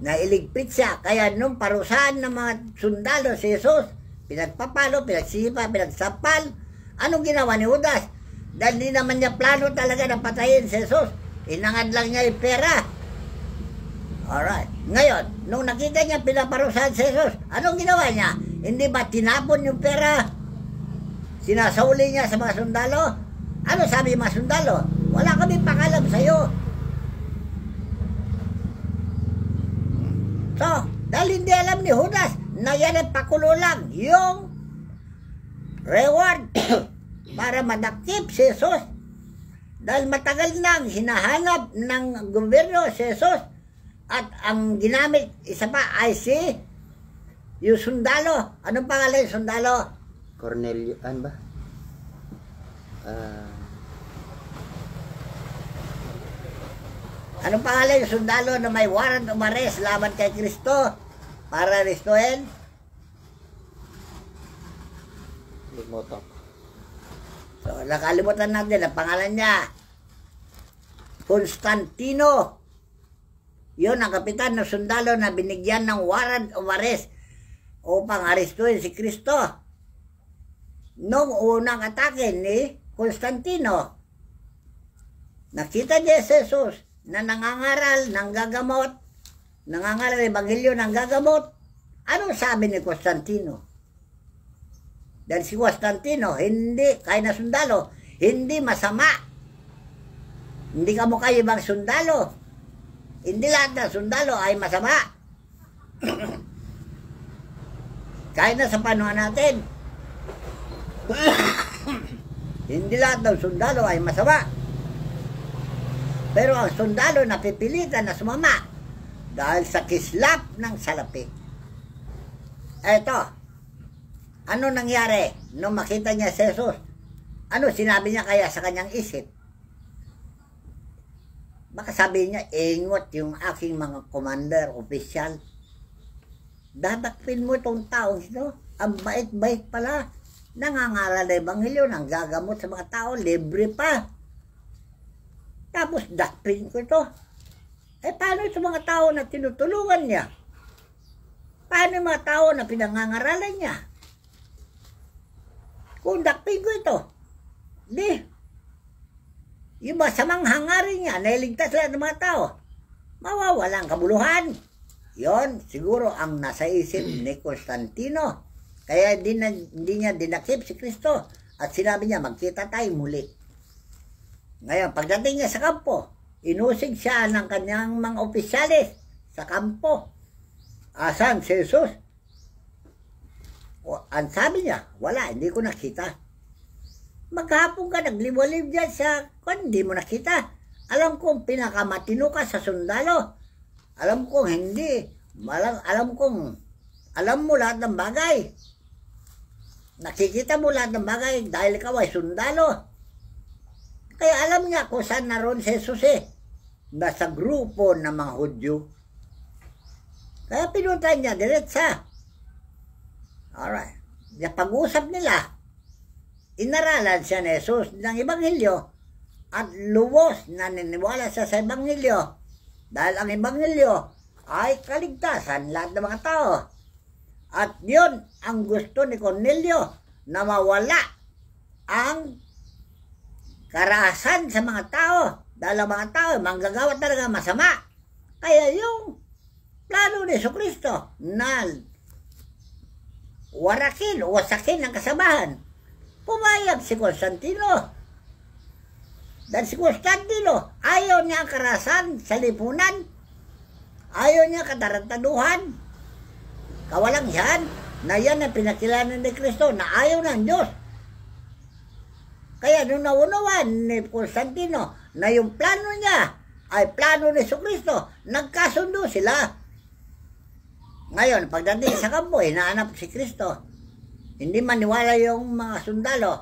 na iligpit siya. Kaya nung parusahan ng mga sundalo si Jesus, pinagpapalo, pinagsipa, pinagsampal, anong ginawa ni Judas? Dahil di naman niya plano talaga na patayin si Jesus. Inangad lang niya yung pera. Alright. Ngayon, nung nakita niya pinaparusahan si Jesus, anong ginawa niya? Hindi ba tinapon yung pera? Sinasauli niya sa mga sundalo? Ano sabi yung mga sundalo? Wala kami pakalam sa'yo. So, dahil hindi alam ni Judas na yan ay pakulo lang yung reward para madakip si Jesus. Dahil matagal nang hinahanap ng gobyerno si Jesus. At ang ginamit, isa pa, ay si yung sundalo. Anong pangalan yung sundalo? Cornelio, ano ba? Anong pangalan yung sundalo na may warrant of arrest laban kay Kristo para arestuhin? Limotok. So, nakalimutan natin ang pangalan niya. Constantino. Yun ang kapitan ng sundalo na binigyan ng warrant of arrest upang arestuhin si Kristo. Noong unang atake ni Constantino, nakita niya si Jesus na nangangaral ng gagamot, nangangaral ng ebanghelyo ng gagamot. Anong sabi ni Constantino? Dahil si Constantino, hindi, kaya na sundalo, hindi masama. Hindi ka mukha ibang sundalo. Hindi lahat ng sundalo ay masama. Kaya na sa panahon natin. Hindi lahat ng sundalo ay masama. Pero ang sundalo napipilitan na sumama dahil sa kislap ng salapi. Eto, ano nangyari nung makita niya si Jesus? Ano sinabi niya kaya sa kanyang isip? Baka sabi niya, ingot yung aking mga commander, official. Dadakpin mo itong taong ito. Ang bait-bait pala. Nangangaral na ebanghelyo, nang gagamot sa mga tao, libre pa. Tapos dakpin ko ito. Eh paano sa mga tao na tinutulungan niya? Paano yung mga tao na pinangangaralan niya? Kung dakpin ko ito, di. Yung masamang hangarin niya, nailigtas lahat ng mga tao, mawawalang kabuluhan. Yon siguro ang nasa isip ni Constantino. Kaya hindi niya dinakip si Kristo. At sinabi niya, magkita tayo muli. Ngayon, pagdating niya sa kampo, inusig siya ng kanyang mga opisyalis sa kampo. Asan si Jesus? Ang sabi niya, wala, hindi ko nakita. Maghapon ka, nagliwaliw dyan sa hindi mo nakita. Alam kong pinakamatino ka sa sundalo. Alam kong hindi. Alam mo lahat ng bagay. Nakikita mo lahat ng bagay dahil ikaw ay sundalo. Kaya alam niya kung saan naroon si Jesus eh. Nasa grupo ng mga Hudyo. Kaya pinunta niya diretsa. Alright. Pag-usap nila, inaralan siya ni Jesus ng ebanghelyo at lubos na niniwala siya sa ebanghelyo dahil ang ebanghelyo ay kaligtasan lahat ng mga tao. At yun ang gusto ni Cornelio, na mawala ang karahasan sa mga tao dahil ang mga tao manggagawa talaga masama. Kaya yung plano ni Jesucristo na warakin o wasakin ng kasabahan, pumayag si Constantino. Dahil si Constantino, ayaw niya ang karahasan sa lipunan. Ayaw niya katarantaduhan. kawalang yan, na yan ang pinakilala ni Kristo na ayaw ng Diyos. Kaya nung naunawan ni Constantino na yung plano niya ay plano ni Jesucristo, nagkasundo sila. Ngayon, pagdating sa kampo, hinahanap si Kristo. Hindi maniwala yung mga sundalo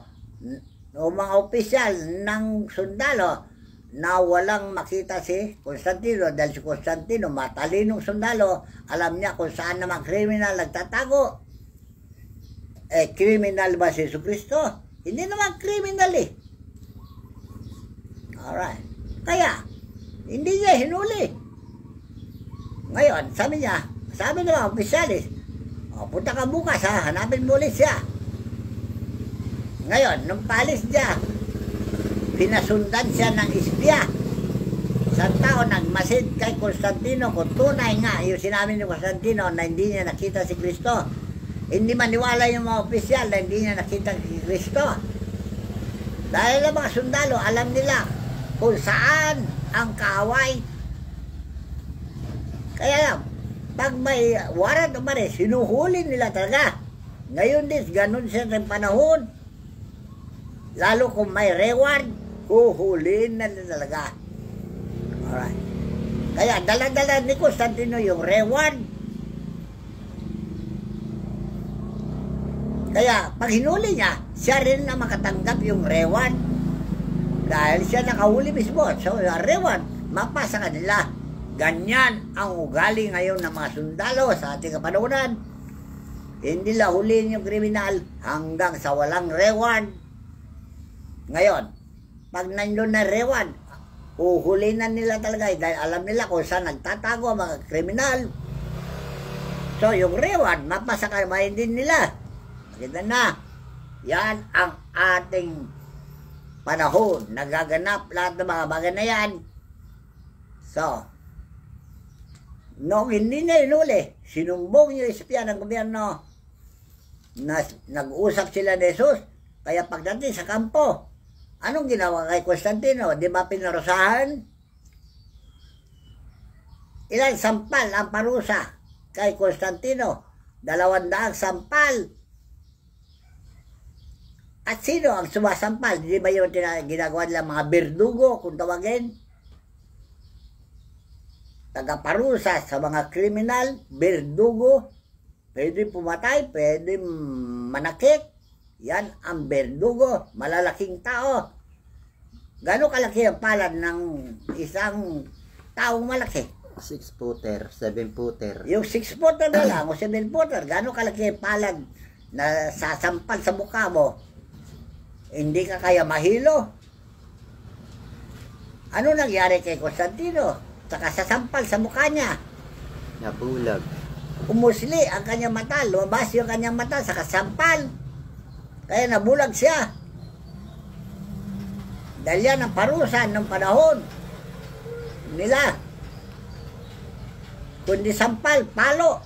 o mga opisyal ng sundalo na walang makita si Constantino, dahil si Constantino, matalinong sundalo, alam niya kung saan naman kriminal nagtatago. Kriminal ba si Jesucristo? Hindi naman kriminal eh. Alright. Kaya, hindi niya hinuli. Ngayon, sabi ng mga opisyalis, punta ka bukas ha, hanapin mo ulit siya. Ngayon, nung palis niya, pinasundan siya ng espiya. Isang tao nagmasid kay Constantino kung tunay nga yung sinabi ni Constantino na hindi niya nakita si Kristo. Hindi maniwala yung mga opisyal na hindi niya nakita si Kristo. Dahil ang mga sundalo, alam nila kung saan ang kaaway. Kaya lang, pag may warrant of arrest, sinuhuli nila talaga. Ngayon din, ganun siya ng panahon. Lalo kung may reward, huhuliin na nila talaga. Alright. Kaya dala-dala ni Constantino yung reward. Kaya pag hinuli niya, siya rin na makatanggap yung reward. Dahil siya nakahuli mismo. So, yung reward, mapasa kanila. Ganyan ang ugali ngayon ng mga sundalo sa ating kapanahonan. Hindi la huliin yung kriminal hanggang sa walang reward. Ngayon, pag nandun na reward, huhuliin na nila talaga dahil alam nila kung saan nagtatago ang mga kriminal. So, yung reward, mapasa kamay din nila. Maganda na. Yan ang ating panahon. Nagaganap lahat ng mga bagay na yan. So, noong hindi na inuli, sinumbong yung espiya ng gobyerno na nag-usap sila ni Jesus. Kaya pagdating sa kampo, anong ginawa kay Constantino? Di ba pinarusahan? Ilang sampal ang parusa kay Constantino? 200 sampal. At sino ang sumasampal? Di ba yung ginagawa nila mga berdugo kung tawagin? Tagaparusa sa mga kriminal, berdugo. Pwede pumatay, pwede manakit. Yan ang berdugo, malalaking tao. Gano'ng kalaki ang palad ng isang taong malaki? 6-footer, 7-footer. Yung 6-footer na lang o 7-footer, gano'ng kalaki ang palad na sasampal sa mukha mo? Hindi ka kaya mahilo. Ano nangyari kay Constantino? Saka sasampal sa mukha niya. Nabulag. Umusli ang kanyang mata, lumabas yung kanyang mata sa kasampal. Kaya nabulag siya. Dahil yan ang parusa ng panahon nila. Kundi sampal, palo.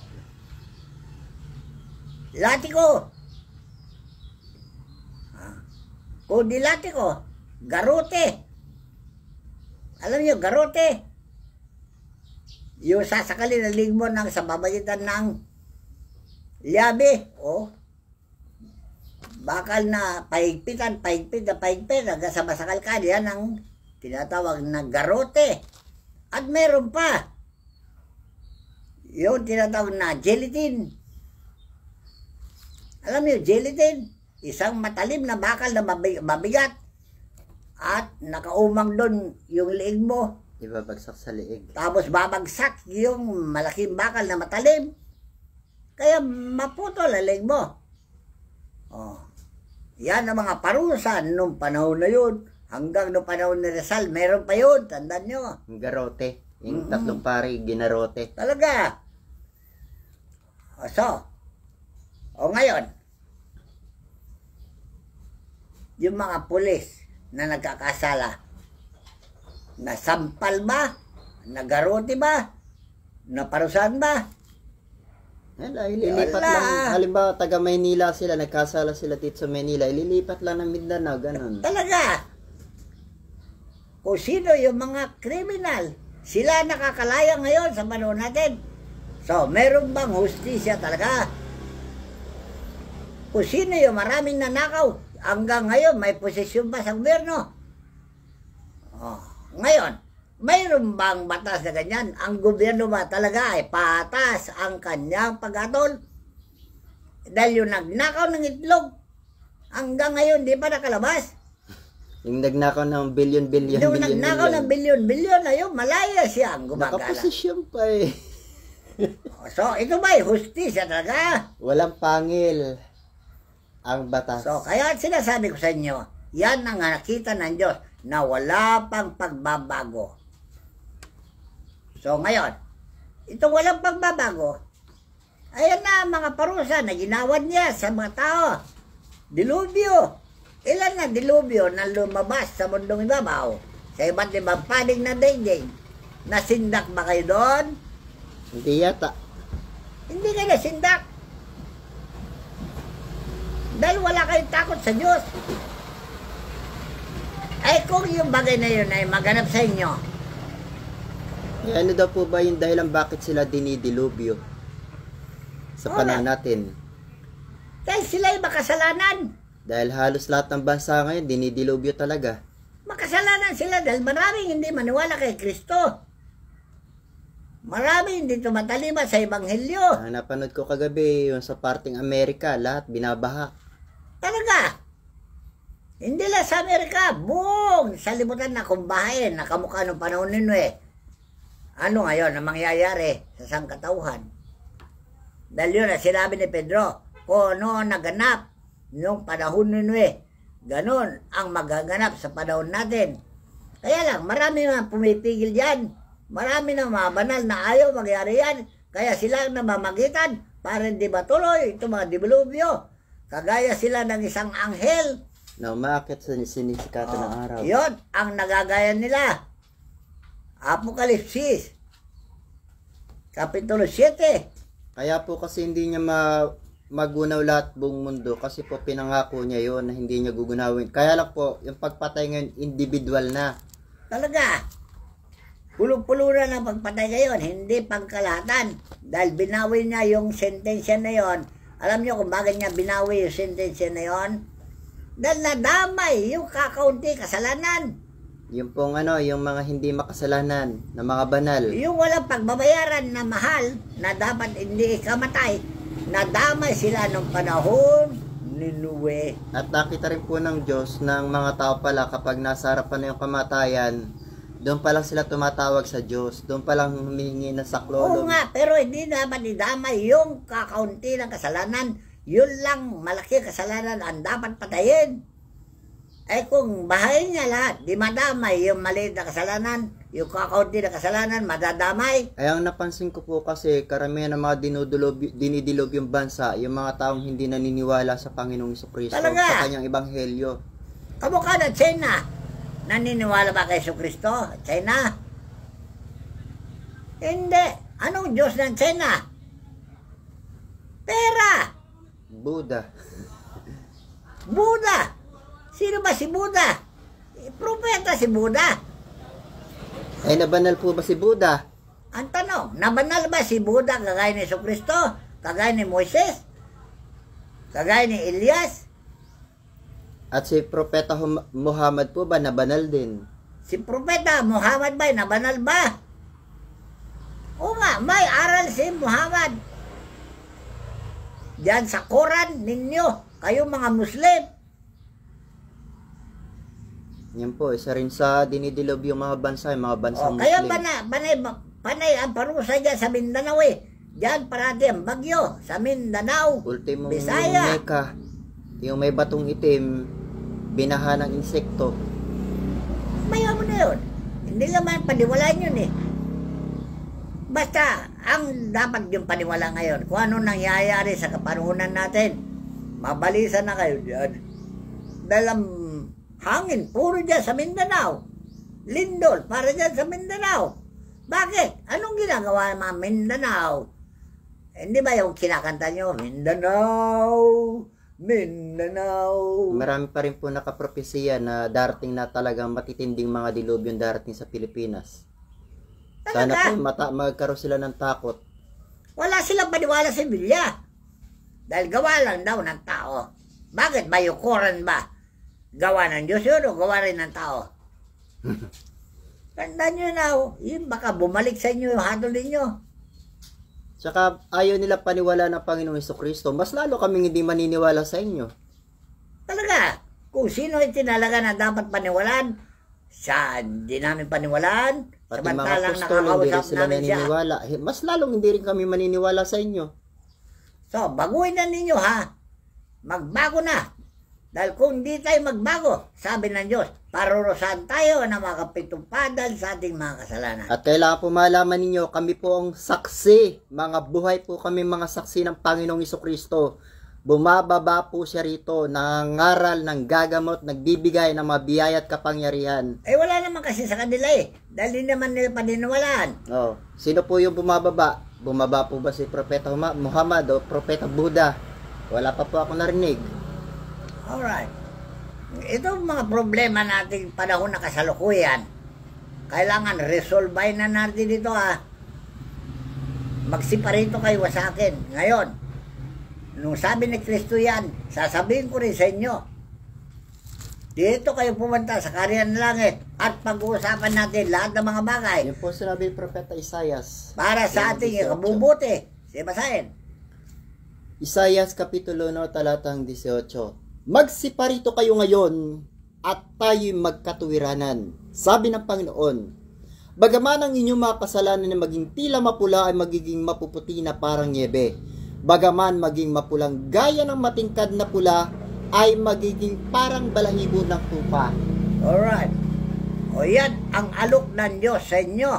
Latiko. Kundi latiko. Garote. Alam niyo, garote. Yung sasakalin na ligmo ng sa babagitan ng liabe. O, bakal na paigpit hanggang sa masakal ka. Yan ang tinatawag na garote. At meron pa yung tinatawag na gelatin. Alam niyo, gelatin, isang matalim na bakal na mabigat at nakaumang doon yung liig mo. Ibabagsak sa liig. Tapos babagsak yung malaking bakal na matalim. Kaya maputol ang liig mo. Oh. Yan ang mga parusa nung panahon na yun. Hanggang nung panahon ni Rizal, meron pa yun. Tandaan nyo. Yung garote. Yung tatlong pari, ginarote. Talaga. O ngayon, yung mga pulis na nagkakasala, nasampal ba? Nagarote ba? Naparusahan ba? Ililipat lang. Halimbawa, taga Maynila sila, nagkasala sila dito sa Maynila, ililipat lang ng Mindanao, ganun. Talaga. Kung sino yung mga kriminal, sila nakakalaya ngayon sa panahon natin. So, meron bang hustisya talaga? Kung sino yung maraming nanakaw, hanggang ngayon may posisyon pa sa gobyerno. Oh, ngayon, mayroon bang batas na ganyan? Ang gobyerno ba talaga ay patas ang kanyang pag-atol? Dahil yung nagnakaw ng itlog, hanggang ngayon di pa nakalabas. Yung nagnakaw ng billion. Yung nagnakaw ng billion, ayun, malaya siya ang gumagala. Nakaposisyon pa eh. So, ito ba ay hustisya talaga? Walang pangil ang batas. So, kaya sinasabi ko sa inyo, yan ang nakita ng Diyos na wala pang pagbabago. So, ngayon, itong walang pagbabago, ayan na ang mga parusa na ginawad niya sa mga tao. Dilubyo. Ilan na dilubyo na lumabas sa mundong ibabaw? Sa iba't ibang panig na daigdig. Nasindak ba kayo doon? Hindi yata. Hindi kayo nasindak. Dahil wala kayong takot sa Diyos. Ay kung yung bagay na yun ay maganap sa inyo, Ano daw po ba yung dahilan bakit sila dinidilubyo sa panahon natin? dahil sila ay makasalanan. Dahil halos lahat ng bansa ngayon dinidilubyo talaga. Makasalanan sila dahil maraming hindi maniwala kay Kristo. Maraming hindi tumatalima sa Ebanghelyo. Napanood ko kagabi yung sa parting Amerika, lahat binabaha. Talaga. Hindi lang sa Amerika. Buong sa libutan na kumbahin na kamukha ng panahon ninyo eh. Ano ngayon ang mangyayari sa sangkatauhan? Dahil yun na sinabi ni Pedro, kung ano ang naganap noong panahon ninyo eh. Ganon ang magaganap sa panahon natin. Kaya lang, marami na pumipigil dyan. Marami na mga banal na ayaw magyari yan. Kaya sila ang namamagitan para hindi matuloy itong mga dilubyo. Kagaya sila ng isang anghel Na umaakit sa sinisikatan ng araw. Yun ang nagagaya nila. Apokalipsis Kapitulo 7. Kaya po kasi hindi niya magunaw lahat buong mundo kasi po pinangako niya yon na hindi niya gugunawin. Kaya lang po, yung pagpatay ngayon, individual na. Talaga. Pulo-pulo na ng pagpatay ngayon, hindi pangkalahatan. Dahil binawi niya yung sentensya na yon. Alam niyo kung bakit niya binawi yung sentensya na yon? Dahil nadamay yung kakaunti kasalanan. Yung pong yung mga hindi makasalanan na mga banal. Yung walang pagbabayaran na mahal na dapat hindi ikamatay, nadamay sila nung panahon ni Noe. At nakita rin po ng Diyos ng mga tao pala kapag nasa harapan na yung kamatayan, doon pa lang sila tumatawag sa Diyos. Doon pa lang humihingi ng Oo saklolo. nga, pero hindi dapat idamay yung kakaunti ng kasalanan. Yun lang, malaki kasalanan ang dapat patayin. Ay kung bahayin niya lahat, di madamay yung maliit na kasalanan, yung kakaunti na kasalanan, madadamay. Ay ang napansin ko po kasi karamihan ng mga dinidilog yung bansa, yung mga taong hindi naniniwala sa Panginoong Jesucristo, Talaga? sa kanyang ebanghelyo. Kamukha na China. Naniniwala ba kay Jesucristo? China? Hindi. Anong Diyos ng China? Pera. Buddha. Buddha. Sino ba si Buddha? Propeta si Buddha. Ay nabanal po ba si Buddha? Ang tanong, nabanal ba si Buddha kagaya ni Jesucristo? Kagaya ni Moises? Kagaya ni Elias? At si Propeta Muhammad po ba nabanal din? Si Propeta Muhammad ba? Nabanal ba? O nga, may aral si Muhammad. Diyan sa Quran ninyo, kayo mga Muslim. Yan po, isa rin sa dinidilob yung mga bansa, yung mga bansang Muslim. Kaya panay ang parusa dyan sa Mindanao eh. Diyan parati ang bagyo sa Mindanao, Ultimong Bisaya. Mecca, yung may batong itim, binaha ng insekto. Mayaman na yun. Hindi naman paniwalaan yun eh. Basta, ang dapat yung paniwala ngayon, kung ano nangyayari sa kapanuhunan natin, mabalisan na kayo dyan. Dahil ang hangin, puro dyan sa Mindanao. Lindol, para dyan sa Mindanao. Bakit? Anong ginagawa ng mga Mindanao? Hindi ba yung kinakanta nyo? Mindanao, Mindanao. Marami pa rin po nakapropesiya na darating na talagang matitinding mga dilubyo darating sa Pilipinas. Sana po magkaroon sila ng takot Wala silang paniwala sa Biblia. Dahil gawa lang daw ng tao. Bakit? Bayukuran ba? Gawa ng Diyos yun o gawa rin ng tao? Tandaan nyo na, yun baka bumalik sa inyo yung hatol ninyo. Tsaka ayaw nila paniwala ng Panginoong Jesucristo. Mas lalo kaming hindi maniniwala sa inyo. Talaga, kung sino yung tinalaga na dapat paniwalaan, siya hindi namin paniwalaan. Pati mga Samantalang apostol, hindi rin nakakausap sila namin siya. naniniwala. Mas lalong hindi rin kami maniniwala sa inyo. So, baguhin na ninyo ha. Magbago na. Dahil kung di tayo magbago, sabi ng Diyos, parurusahan tayo na makapitupadan sa ating mga kasalanan. At kailangan po malaman ninyo, kami po ang saksi. Mga buhay po kami mga saksi ng Panginoong Jesucristo. Bumababa po siya rito, nangangaral, nanggagamot, nagbibigay ng mga biyaya at kapangyarihan. Eh wala naman kasi sa kanila eh. Dahil di naman nila paniniwalaan. Oh, sino po yung bumababa? Bumaba po ba si Propeta Muhammad o Propeta Buddha? Wala pa po ako narinig. Alright. Ito mga problema nating panahon na kasalukuyan. Kailangan resolvein na natin dito ha. Magsiparito kayo sa akin. Ngayon, nung sabi ni Kristo yan, sasabihin ko rin sa inyo. Dito kayo pumunta sa Kaharian ng Langit at pag-uusapan natin lahat ng mga bagay. Yan po sinabi ni Propeta Isaias. Para sa ating ikabubuti. Sige, basahin. Isaias Kapitulo 1, talatang 18. Magsiparito kayo ngayon at tayo'y magkatuwiranan. Sabi ng Panginoon, bagaman ang inyong mga kasalanan na maging tila mapula ay magiging mapuputi na parang niebe. Bagaman maging mapulang gaya ng matingkad na pula ay magiging parang balahibo ng tupa. Alright. O yan ang alok ng Diyos sa inyo.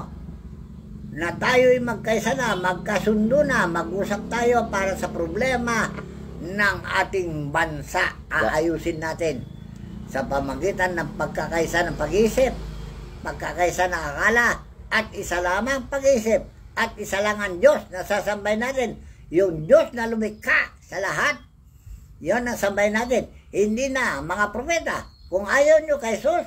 Na tayo'y magkaisa na, magkasundo na, mag-usap tayo para sa problema ng ating bansa. Aayusin natin sa pamagitan ng pagkakaisa ng pag-iisip, pagkakaisa ng akala, at isa lamang pag-iisip, at isa lang ang Diyos na sasambay natin. Yung Diyos na lumikha sa lahat, yun ang sambay natin. Hindi na mga propeta. Kung ayaw nyo kay Jesus,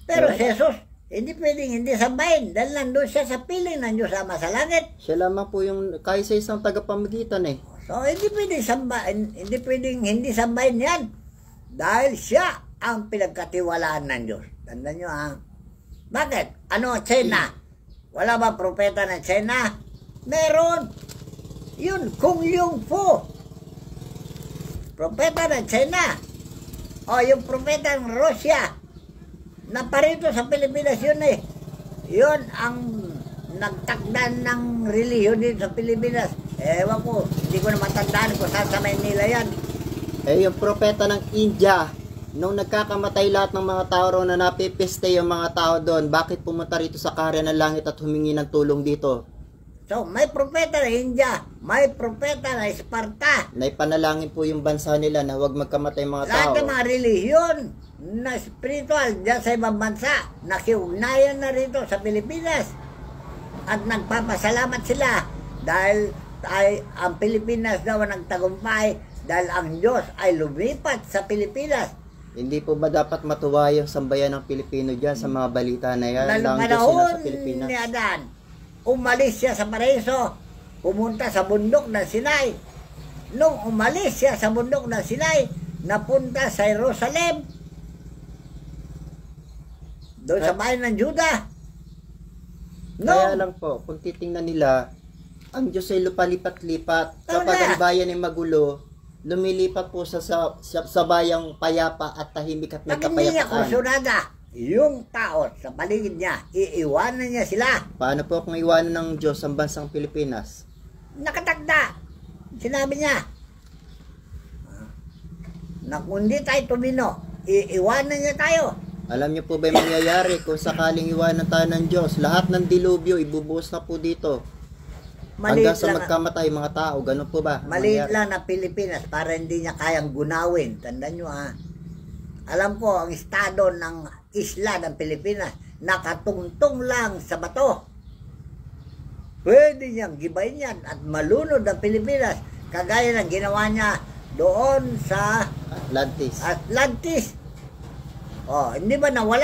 pero si Jesus, hindi pwedeng hindi sambahin dahil nandun siya sa piling ng Diyos Ama sa langit. Siya lamang po yung kahit sa isang tagapamagitan eh. So, hindi pwedeng sambahin, hindi pwedeng hindi sambahin yan. Dahil siya ang pinagkatiwalaan ng Diyos. Tandaan nyo ha. Bakit? Ano, China? Wala ba propeta ng China? Meron. Yun, Kung Yung Fu. Propeta ng China. O, yung propeta ng Russia. Na parito sa Pilipinas yun eh. Yun ang nagtakda ng relihiyon dito sa Pilipinas. Ewan ko, hindi ko na matandaan kung saan sa Maynila yan. Eh yung propeta ng India, nung nagkakamatay lahat ng mga tao roon na napipiste yung mga tao doon, bakit pumunta rito sa Kaharian ng Langit at humingi ng tulong dito? So, may propeta na India, may propeta na Sparta. Naipanalangin po yung bansa nila na huwag magkamatay mga tao. Lahat ng mga relihiyon na spiritual dyan sa ibang bansa, nakiugnayan na rito sa Pilipinas. At nagpapasalamat sila dahil ang Pilipinas daw ang nagtagumpay dahil ang Diyos ay lumipat sa Pilipinas. Hindi po ba dapat matuwa yung sambayan ng Pilipino dyan sa mga balita na yan? Nang panahon ni Adan, umalis siya sa Paraiso, pumunta sa bundok ng Sinai. Nung umalis siya sa bundok ng Sinai, napunta sa Jerusalem, doon sa bayan ng Juda. Kaya lang po, kung titingnan nila, ang Diyos ay lupalipat-lipat. Kapag ang bayan ay magulo, lumilipat po sa bayang payapa at tahimik at may Pag hindi niya kapayapaan. kursunada, yung tao sa paligid niya, iiwanan niya sila. Paano po kung iwanan ng Diyos ang bansang Pilipinas? Nakatagda. Sinabi niya, na kung di tayo tumino, iiwanan niya tayo. Alam niyo po ba yung mangyayari kung sakaling iwanan tayo ng Diyos? Lahat ng dilubyo, ibubuhos na po dito. Hanggang sa magkamatay mga tao, ganun po ba? Maliit lang na Pilipinas para hindi niya kayang gunawin. Tandaan nyo ha. Alam ko, ang estado ng isla ng Pilipinas, nakatungtong lang sa bato. Pwede niyang gibayin yan at malunod ang Pilipinas. Kagaya ng ginawa niya doon sa Atlantis. Oh, hindi ba nawala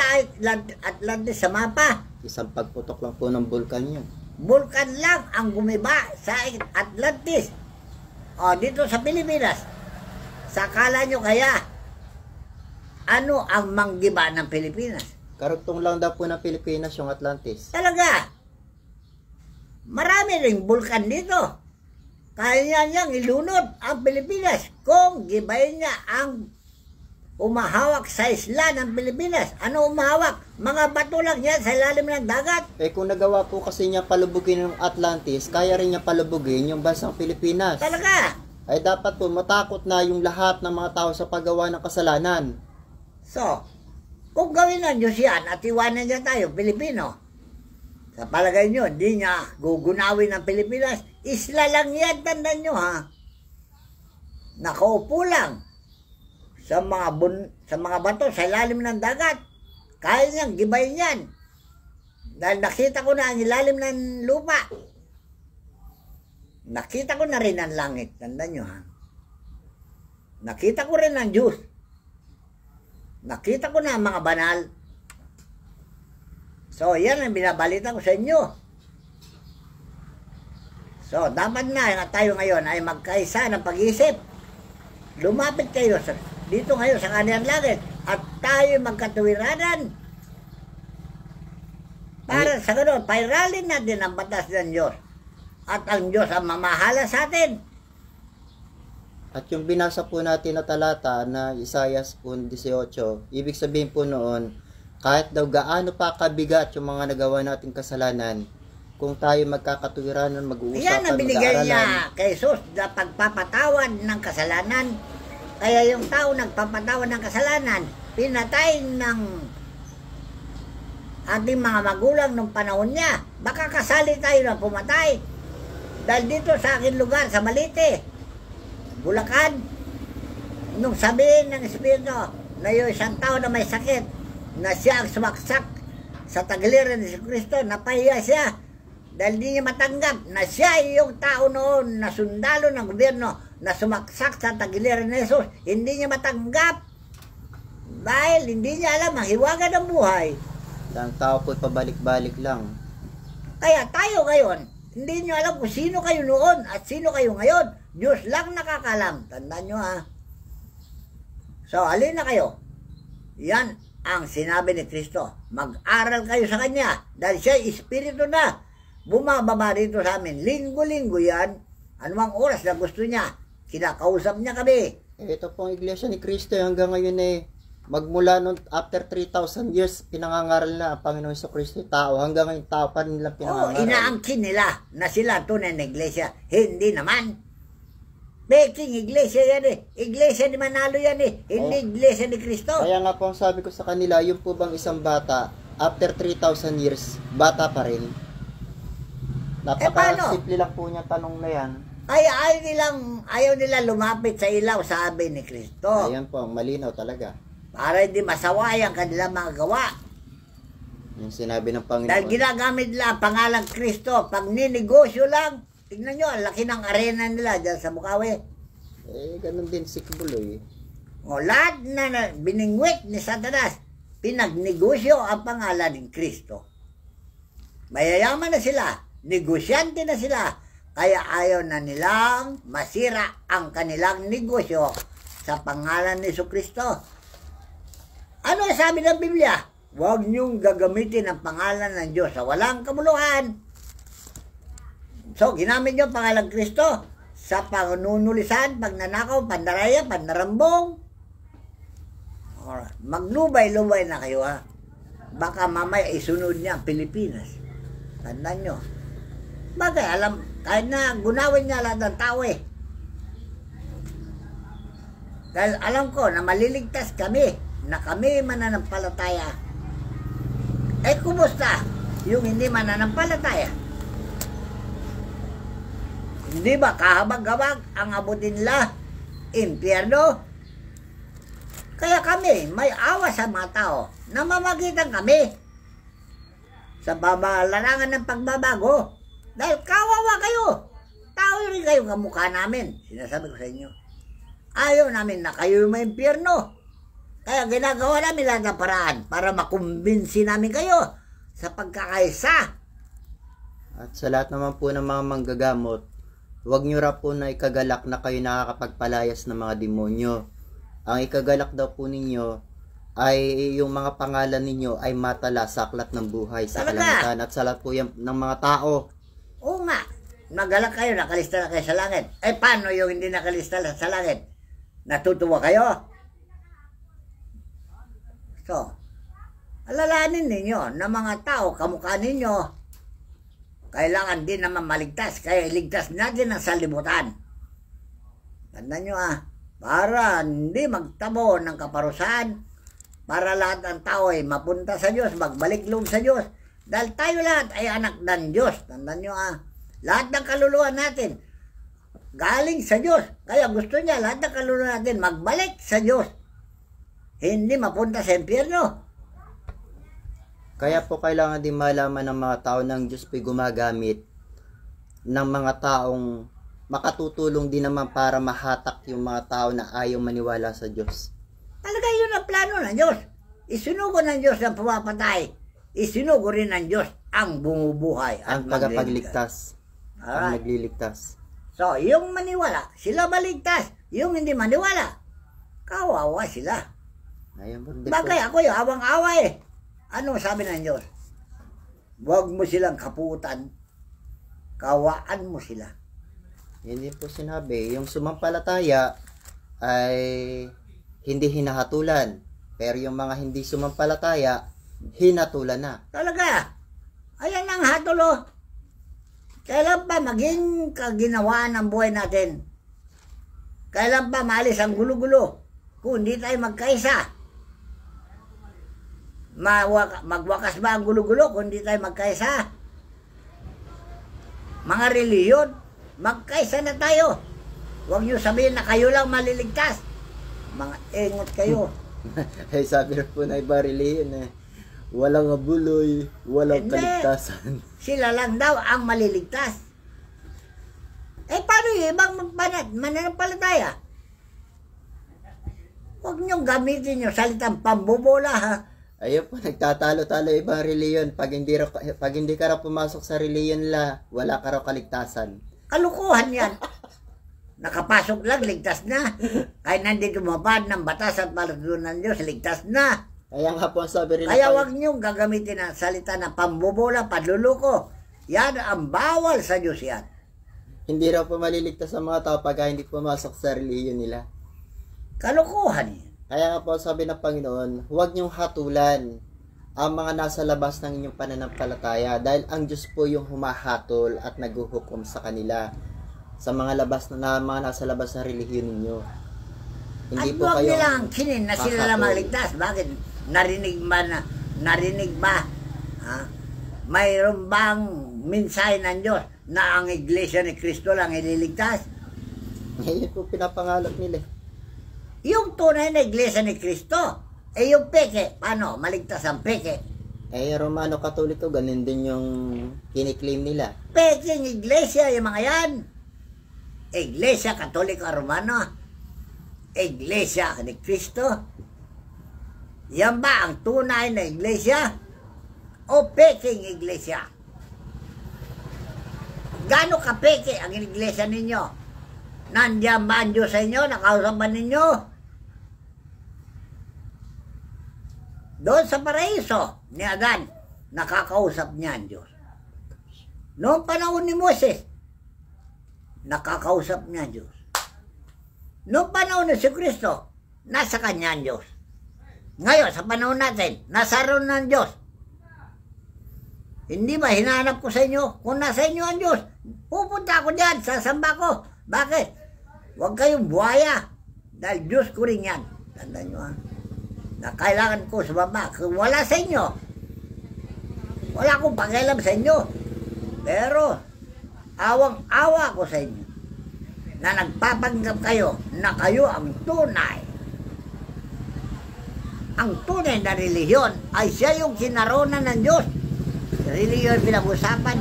Atlantis sa mapa? Isang pagputok lang po ng bulkan yun. Bulkan lang ang gumiba sa Atlantis. O, dito sa Pilipinas. Sakala nyo kaya, ano ang manggiba ng Pilipinas? Karugtong lang daw po ng Pilipinas yung Atlantis. Talaga. Marami ring bulkan dito. Kaya niyang ilunod ang Pilipinas kung gibayin niya ang umahawak sa isla ng Pilipinas. Ano umahawak? Mga bato lang yan sa ilalim ng dagat. Eh kung nagawa po kasi niya palubugin ng Atlantis, kaya rin niya palubugin yung bansang Pilipinas. Talaga. Ay dapat po matakot na yung lahat ng mga tao sa paggawa ng kasalanan. So, kung gawin ng Diyos yan at iwanan niya tayo, Pilipino, sa palagay nyo, hindi niya gugunawin ng Pilipinas. Isla lang yan, tandaan nyo ha. Nakaupo lang sa mga bato, sa ilalim ng dagat. Kaya niyang gibayin yan. Dahil nakita ko na ang ilalim ng lupa. Nakita ko na rin ang langit. Tandaan nyo ha. Nakita ko rin ang Diyos. Nakita ko na ang mga banal. So, yan ang binabalita ko sa inyo. So, dapat na tayo ngayon ay magkaisa ng pag-iisip. Lumapit kayo dito ngayon sa kanilang langit at tayo magkatuwiranan. Para sa ganoon, pairalin natin ang batas ng Diyos. At ang Diyos ang mamahala sa atin. At yung binasa po natin na talata na Isaiah 18, ibig sabihin po noon, kahit daw gaano pa kabigat yung mga nagawa nating kasalanan, kung tayo magkakatuwiranan, mag-uusapan, yan ang binigay niya kay Jesus na pagpapatawad ng kasalanan. Kaya yung tao nagpapatawad ng kasalanan, pinatay ng ating mga magulang nung panahon niya. Baka kasali tayo na pumatay. Dahil dito sa aking lugar, sa Malite, Bulacan, nung sabihin ng Espiritu na yung isang tao na may sakit, na siya ang sumaksak sa tagiliran ni Kristo, napahiya siya dahil di niya matanggap na siya yung tao noon na sundalo ng gobyerno na sumaksak sa tagiliran ni Jesus. Hindi niya matanggap dahil hindi niya alam ang hiwaga ng buhay. Ang tao po'y pabalik-balik lang. Kaya tayo ngayon, hindi niyo alam kung sino kayo noon at sino kayo ngayon. Diyos lang nakakalam. Tandaan nyo ha. So, alin na kayo? Yan ang sinabi ni Kristo. Mag-aral kayo sa Kanya dahil siya Espiritu na. Bumababa rito sa amin. Linggo-linggo yan. Anumang oras na gusto niya. Kinakausap niya kami. Ito pong iglesia ni Kristo hanggang ngayon magmula noon after 3,000 years pinangangaral na ang Panginoon sa Kristo tao. Hanggang ngayon tao pa rin nila pinangangaral. Inaangkin nila na sila tunay na iglesia. Hindi naman. Peking iglesia yan Iglesia ni Manalo yan Hindi iglesia ni Kristo. Kaya nga po ang sabi ko sa kanila, yung po bang isang bata after 3,000 years, bata pa rin? Napaka-simple lang po niya tanong na yan. Kaya ayaw nila lumapit sa ilaw, sabi ni Kristo. Ayan po, malinaw talaga. Para hindi masaway ang kanilang mga gawa. Yung sinabi ng Panginoon. Dahil ginagamit nila ang pangalang Kristo. Pag ninegosyo lang, tignan nyo, ang laki ng arena nila dyan sa Bukawi. Ganun din si Kibuloy. O, lahat na biningwit ni Satanas, pinagnegosyo ang pangalan ng Kristo. Mayayaman na sila, negosyante na sila, kaya ayaw na nilang masira ang kanilang negosyo sa pangalan ni Kristo. Ano sabi ng Biblia? Huwag niyong gagamitin ang pangalan ng Diyos sa walang kabuluhan. So, ginamit niyo ang pangalan ng Kristo sa pangunulisan, pagnanakaw, pandaraya, pandarambong. Maglubay-lubay na kayo ha. Baka mamaya isunod niya ang Pilipinas. Tandaan nyo. Bagay, alam, kahit na gunawin niya lahat ng tao Dahil alam ko na maliligtas kami, na kami mananampalataya. Kumusta yung hindi mananampalataya? Hindi ba kahabag-habag ang abutin nila? Impyerno? Kaya kami, may awa sa mga tao. Namamagitan kami sa babalarangan ng pagbabago. Dahil kawawa kayo. Tao rin kayo kamukha namin. Sinasabi ko sa inyo. Ayaw namin na kayo may impyerno. Kaya ginagawa namin lahat ng paraan para makumbinsi namin kayo sa pagkakaisa. At sa lahat naman po ng mga manggagamot, huwag nyo ra po na ikagalak na kayo nakakapagpalayas ng mga demonyo. Ang ikagalak daw po ninyo ay yung mga pangalan ninyo ay matala sa aklat ng buhay sa Talaga? kalangitan at sa lahat po yan, ng mga tao. Oo nga. Nagalak kayo, nakalista na kayo sa langit. Eh, paano yung hindi nakalista sa langit? Natutuwa kayo? So, alalahanin ninyo na mga tao, kamukha ninyo, kailangan din naman maligtas. Kaya iligtas natin ang salibutan. Tandaan nyo para hindi magtabo ng kaparusahan, para lahat ng tao ay mapunta sa Diyos, magbalik loob sa Diyos. Dahil tayo lahat ay anak ng Diyos. Tandaan nyo lahat ng kaluluwa natin, galing sa Diyos. Kaya gusto niya lahat ng kaluluwa natin magbalik sa Diyos. Hindi mapunta sa impyerno. Kaya po kailangan din malaman ng mga tao ng Diyos po'y gumagamit ng mga taong makatutulong din naman para mahatak yung mga tao na ayaw maniwala sa Diyos. Talaga yun ang plano ng Diyos. Isinugo ng Diyos ang pumapatay. Isinugo rin ng Diyos ang bumubuhay. Ang tagapagligtas. Ang nagliligtas. So, yung maniwala, sila maligtas. Yung hindi maniwala, kawawa sila. Ayun, Bagay ako yung awang-awa Ano sabi ng Diyos? Huwag mo silang kaputan. Kawaan mo sila. Hindi po sinabi. Yung sumampalataya ay hindi hinahatulan. Pero yung mga hindi sumampalataya, hinatulan na. Talaga. Ayan ang hatulo. Kailan pa maging kaginawaan ng buhay natin? Kailan pa maalis ang gulo-gulo? Kung hindi tayo magkaisa. Magwakas ba ang gulo-gulo kung hindi tayo magkaisa? Mga reliyon, magkaisa na tayo. Huwag niyo sabihin na kayo lang maliligtas. Mga engot kayo. Ay sabi rin po na iba reliyon walang abuloy, walang Hindi. kaligtasan. Sila lang daw ang maliligtas. Paano yung ibang mananampalataya? Huwag niyong gamitin yung salitang pambobola Ayun po, nagtatalo-talo ibang reliyon. Pag hindi ka raw pumasok sa reliyon nila, wala ka raw kaligtasan. Kalukuhan yan. Nakapasok lang, ligtas na. Kahit nandito mabad ng batas at palatuntunan ng Diyos, ligtas na. Kaya nga po ang sabi rin Kaya huwag niyong gagamitin ang salita na pambobola, panluluko. Yan ang bawal sa Diyos yan. hindi raw po maliligtas sa mga tao pag hindi pumasok sa reliyon nila. Kalukuhan yan. Kaya nga po sabi ng Panginoon, huwag niyong hatulan ang mga nasa labas ng inyong pananampalataya dahil ang Diyos po yung humahatol at naghuhukom sa kanila sa mga mga nasa labas ng relihiyon ninyo. Hindi At po huwag kayo nilang kinin na sila lang maligtas. Bakit? Narinig ba? Mayroon bang mensahe ng Diyos na ang Iglesia ni Cristo lang ililigtas? Ngayon po pinapangalap nila. Yung tunay na Iglesia ni Cristo, yung peke, paano? Maligtas ang peke. Romano Katoliko, ganun din yung kiniklaim nila. Peke ang Iglesia, yung mga yan. Iglesia Katoliko Romano, Iglesia ni Cristo. Yan ba ang tunay na Iglesia? O peke ang Iglesia? Gano'n ka peke ang Iglesia ninyo? Nandiyan ba ang Diyos sa inyo? Nakausap ba ninyo? Doon sa paraiso ni Adan, nakakausap niya ang Diyos. Noong panahon ni Moses, nakakausap niya ang Diyos. Noong panahon ni si Kristo, nasa kanya ang Diyos. Ngayon, sa panahon natin, nasa roon ng Diyos. Hindi ba hinahanap ko sa inyo? Kung nasa inyo ang Diyos, pupunta ako dyan, sasamba ko. Bakit? Huwag kayong buhaya. Dahil Diyos ko rin yan. Tandaan nyo na kailangan ko sumamba. Kung wala sa inyo, wala akong pakialam sa inyo. Pero, awang-awa ko sa inyo na nagpapanggap kayo na kayo ang tunay. Ang tunay na relihiyon ay siya yung kinaronan ng Diyos. Relihiyon pinag-usapan.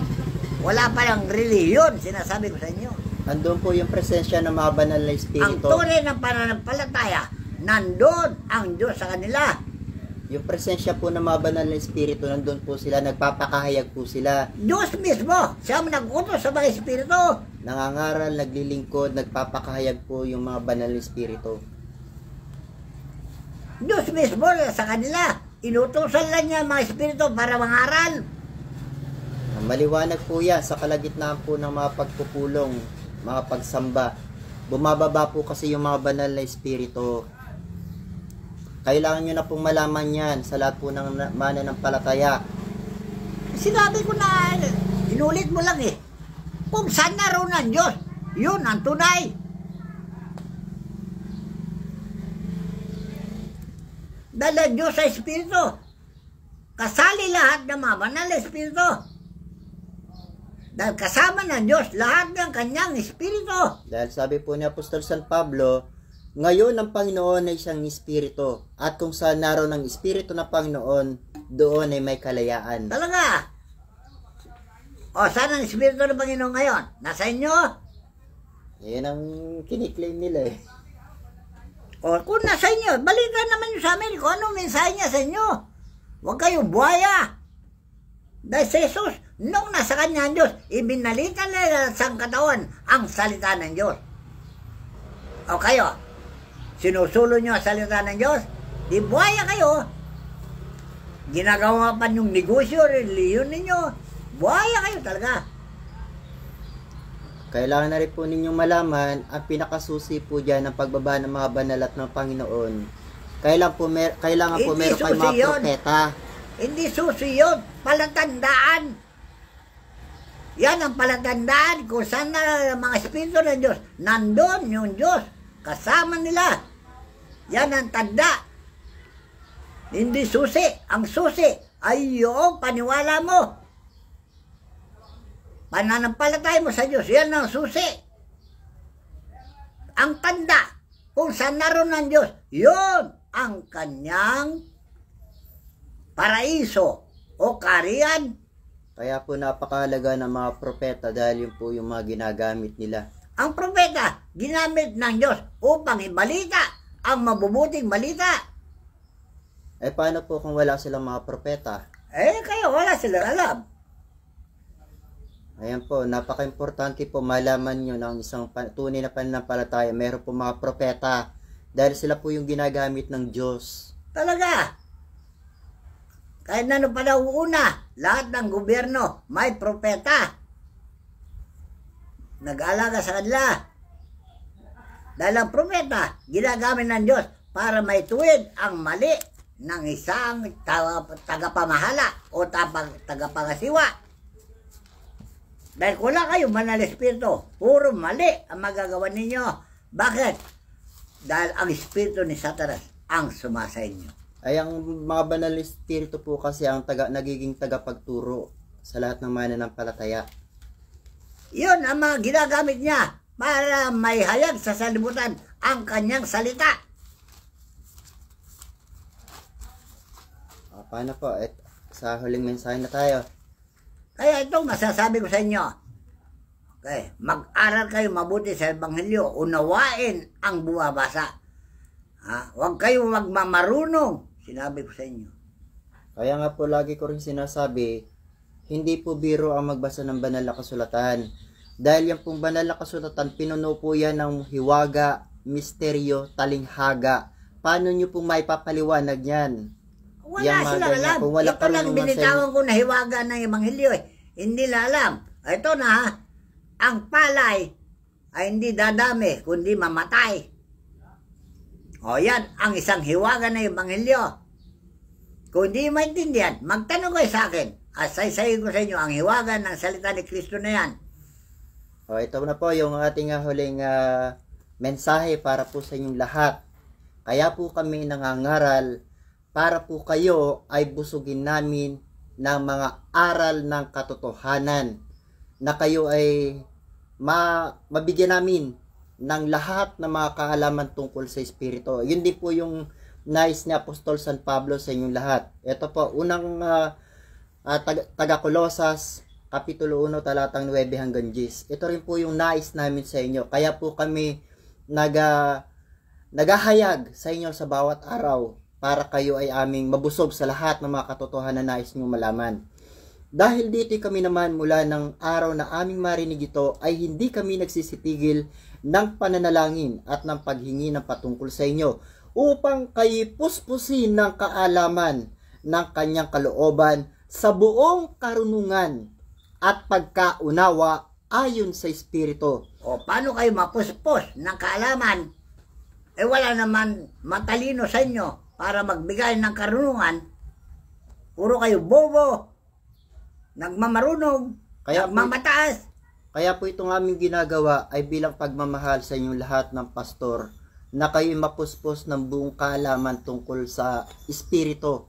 Wala pa lang relihiyon, sinasabi ko sa inyo. Andun po yung presensya ng mga banal na espiritu. Ang tunay ng pananampalataya, nandun ang Diyos sa kanila. Yung presensya po ng mga banal na espiritu, nandun po sila, nagpapakahayag po sila. Diyos mismo, siya ang nag-utos sa mga espiritu. Nangangaral, naglilingkod, nagpapakahayag po yung mga banal na espiritu. Diyos mismo sa kanila. Inutusan lang niya ang mga espiritu para mangaral. Maliwanag po yan sa kalagitnaan po ng mga pagpupulong, mga pagsamba. Bumababa po kasi yung mga banal na espiritu. Kailangan nyo na pong malaman yan sa lahat po ng mananampalataya. Sinabi ko na, inulit mo lang eh. Kung saan naroon ang Diyos, yun ang tunay. Dahil ang Diyos sa espiritu. Kasali lahat ng mga banal na espiritu. Dahil kasama ng Diyos lahat ng kanyang espiritu. Dahil sabi po ni Apostol San Pablo, ngayon ang Panginoon ay siyang espiritu, at kung saan naroon ang espiritu ng Panginoon, doon ay may kalayaan. Talaga. O, saan ang espiritu ng Panginoon ngayon? Nasa inyo? Yan ang kiniklaim nila eh. O, kung nasa inyo, balikan naman nyo sa amin kung anong mensahe niya sa inyo. Huwag kayong buhaya. Dahil si Jesus, nung nasa kanya ang Diyos, ibinalita nila sa katawan ang salita ng Diyos. O kayo, sinusulo nyo ang salita ng Diyos, di buhaya kayo. Ginagawa pa yung negosyo, reliyon ninyo, buhaya kayo talaga. Kailangan na rin po ninyong malaman, ang pinakasusi po dyan ng pagbaba ng mga banal at ng Panginoon. Kailangan po meron kayo mga propeta. Hindi susi yun, palatandaan. Yan ang palatandaan kung saan na mga espiritu ng Diyos. Nandun yung Diyos, kasama nila. Yan ang tanda. Hindi susi. Ang susi ay yung paniwala mo. Pananampalatay mo sa Diyos, yan ang susi. Ang tanda, kung saan naroon ng Diyos, yun ang kanyang paraiso o kariyan. Kaya po napakahalaga ng mga propeta dahil yun po yung mga ginagamit nila. Ang propeta, ginamit ng Diyos upang ibalita ang mabubuting balita. Eh paano po kung wala silang mga propeta? Eh, kayo wala silang alam. Ayan po, napaka-importante po malaman nyo ng isang tunay na pananampalataya. Meron po mga propeta dahil sila po yung ginagamit ng Diyos. Talaga. Kahit na pa daw una, lahat ng gobyerno may propeta. Nag-aalaga sa kanila. Dahil ang propeta, ginagamit ng Diyos para maituwid ang mali ng isang tagapamahala o tagapangasiwa. Dahil kung wala kayo banal espiritu, puro mali ang magagawa ninyo. Bakit? Dahil ang espiritu ni Satanas ang sumasa inyo. Ay ang mga banal na espiritu po kasi ang nagiging tagapagturo sa lahat ng mananampalataya. Yun ang mga ginagamit niya para may hayag sa salibutan ang kanyang salita. Paano po? Sa huling mensahe na tayo. Kaya ito masasabi ko sa inyo. Okay, mag-aral kayo mabuti sa Ebanghelyo. Unawain ang bumabasa. Huwag kayo magmamarunong. Sinabi ko sa inyo. Kaya nga po lagi ko rin sinasabi, hindi po biro ang magbasa ng banal na kasulatan. Dahil yung pong banal na kasulatan, pinuno po yan ng hiwaga, misteryo, talinghaga. Paano nyo pong maipapaliwanag yan? Wala silang alam. Ito lang binitawan ko na hiwaga ng Ebanghelyo eh. Hindi na alam. Ito na, ang palay ay hindi dadami, kundi mamatay. O yan, ang isang hiwaga ng Ebanghelyo. Kung hindi maintindihan, magtanong kayo sa akin. At saysayin ko sa inyo ang hiwaga ng salita ni Kristo na yan. O ito na po yung ating huling mensahe para po sa inyong lahat. Kaya po kami nangangaral para po kayo ay busugin namin ng mga aral ng katotohanan, na kayo ay mabigyan namin ng lahat ng mga kaalaman tungkol sa Espiritu. Yun din po yung nais ni Apostol San Pablo sa inyong lahat. Ito po, unang taga-Kolosas, Kapitulo 1, talatang 9 hanggang 10. Ito rin po yung nais namin sa inyo. Kaya po kami naghahayag sa inyo sa bawat araw para kayo ay aming mabusog sa lahat ng mga katotohanan na nais nyo malaman. Dahil dito kami naman mula ng araw na aming marinig ito ay hindi kami nagsisitigil ng pananalangin at ng paghingi ng patungkol sa inyo upang kayo puspusin ng kaalaman ng kanyang kalooban sa buong karunungan at pagkaunawa ayon sa Espiritu. O paano kayo mapuspos ng kaalaman? Wala naman matalino sa inyo para magbigay ng karunungan. Puro kayo bobo, nagmamarunong, nagmamataas. Kaya po itong aming ginagawa ay bilang pagmamahal sa inyong lahat ng pastor na kayo mapuspos ng buong kaalaman tungkol sa Espiritu,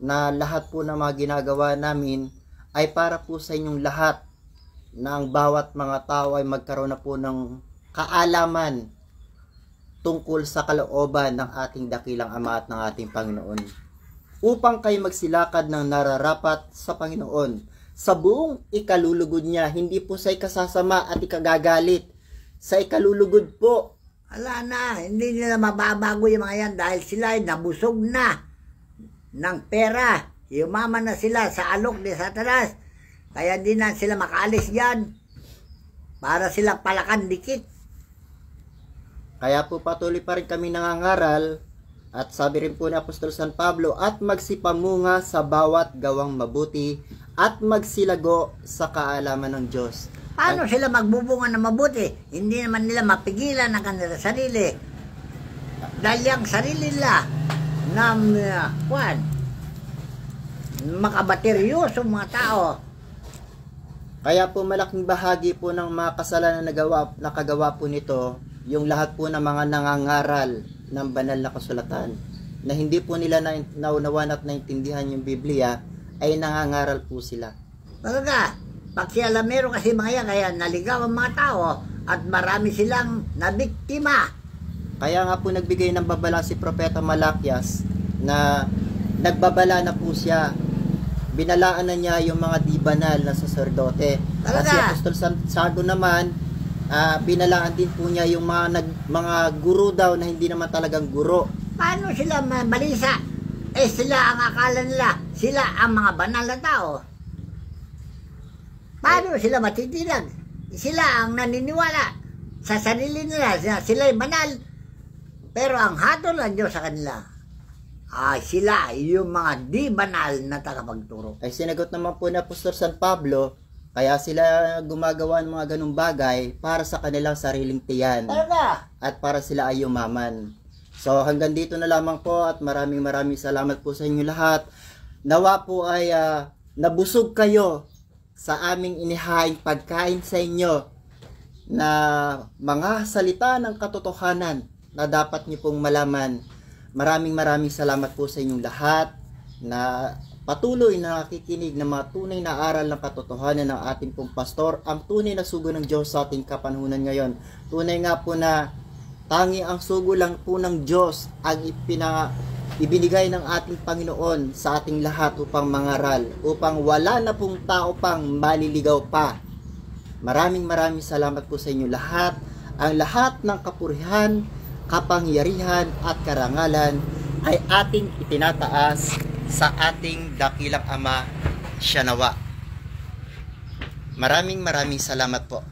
na lahat po ng mga ginagawa namin ay para po sa inyong lahat, na ang bawat mga tao ay magkaroon na po ng kaalaman tungkol sa kalooban ng ating dakilang Ama at ng ating Panginoon, upang kayo magsilakad ng nararapat sa Panginoon sa buong ikalulugod niya, hindi po sa ikasasama at ikagagalit, sa ikalulugod po. Ala na, hindi nila mababago yung mga yan dahil sila ay nabusog na ng pera. Yumaman na sila sa alok ni Satanas, kaya hindi na sila makaalis yan para sila palakan dikit. Kaya po patuloy pa rin kami nangangaral, at sabi rin po ni Apostol San Pablo, at magsipamunga sa bawat gawang mabuti at magsilago sa kaalaman ng Diyos. Paano sila magbubunga na mabuti? Hindi naman nila mapigilan ang kanilang sarili. Dahil yung sarili nila na makabateryoso mga tao. Kaya po malaking bahagi po ng mga kasalanan na nakagawa po nito, yung lahat po ng mga nangangaral ng banal na kasulatan, na hindi po nila naunawan at naintindihan yung Biblia, ay nangangaral po sila. Talaga, pakialamero kasi mga yan, kaya naligaw ang mga tao at marami silang nabiktima. Kaya nga po nagbigay ng babala si Propeta Malakias na nagbabala na po siya. Binalaan na niya yung mga di banal na saserdote. At si Apostol Santiago naman, binalaan din po niya yung mga guro daw na hindi naman talagang guro. Paano sila mabalisa? Sila ang akala nila, sila ang mga banal na tao. Paano sila matitilag? Sila ang naniniwala sa sarili nila, sila ay banal. Pero ang hatol ng Diyos sa kanila, sila yung mga di banal na tagapagturo. Ay sinagot naman po ni Apostol San Pablo, kaya sila gumagawa ng mga ganung bagay para sa kanilang sariling tiyan. Talaga? At para sila ay yumaman. So hanggang dito na lamang po, at maraming salamat po sa inyo lahat. Nawa po ay nabusog kayo sa aming inihaing pagkain sa inyo na mga salita ng katotohanan na dapat niyo pong malaman. Maraming salamat po sa inyong lahat na patuloy na nakikinig ng mga tunay na aral ng katotohanan ng ating pong pastor, ang tunay na sugo ng Diyos sa ating kapanahon ngayon. Tunay nga po na tangi ang sugo lang po ng Diyos ang ibinigay ng ating Panginoon sa ating lahat upang mangaral, upang wala na pong tao pang maliligaw pa. Maraming salamat po sa inyo lahat. Ang lahat ng kapurihan, kapangyarihan at karangalan ay ating itinataas sa ating dakilang Ama, siya nawa. Maraming salamat po.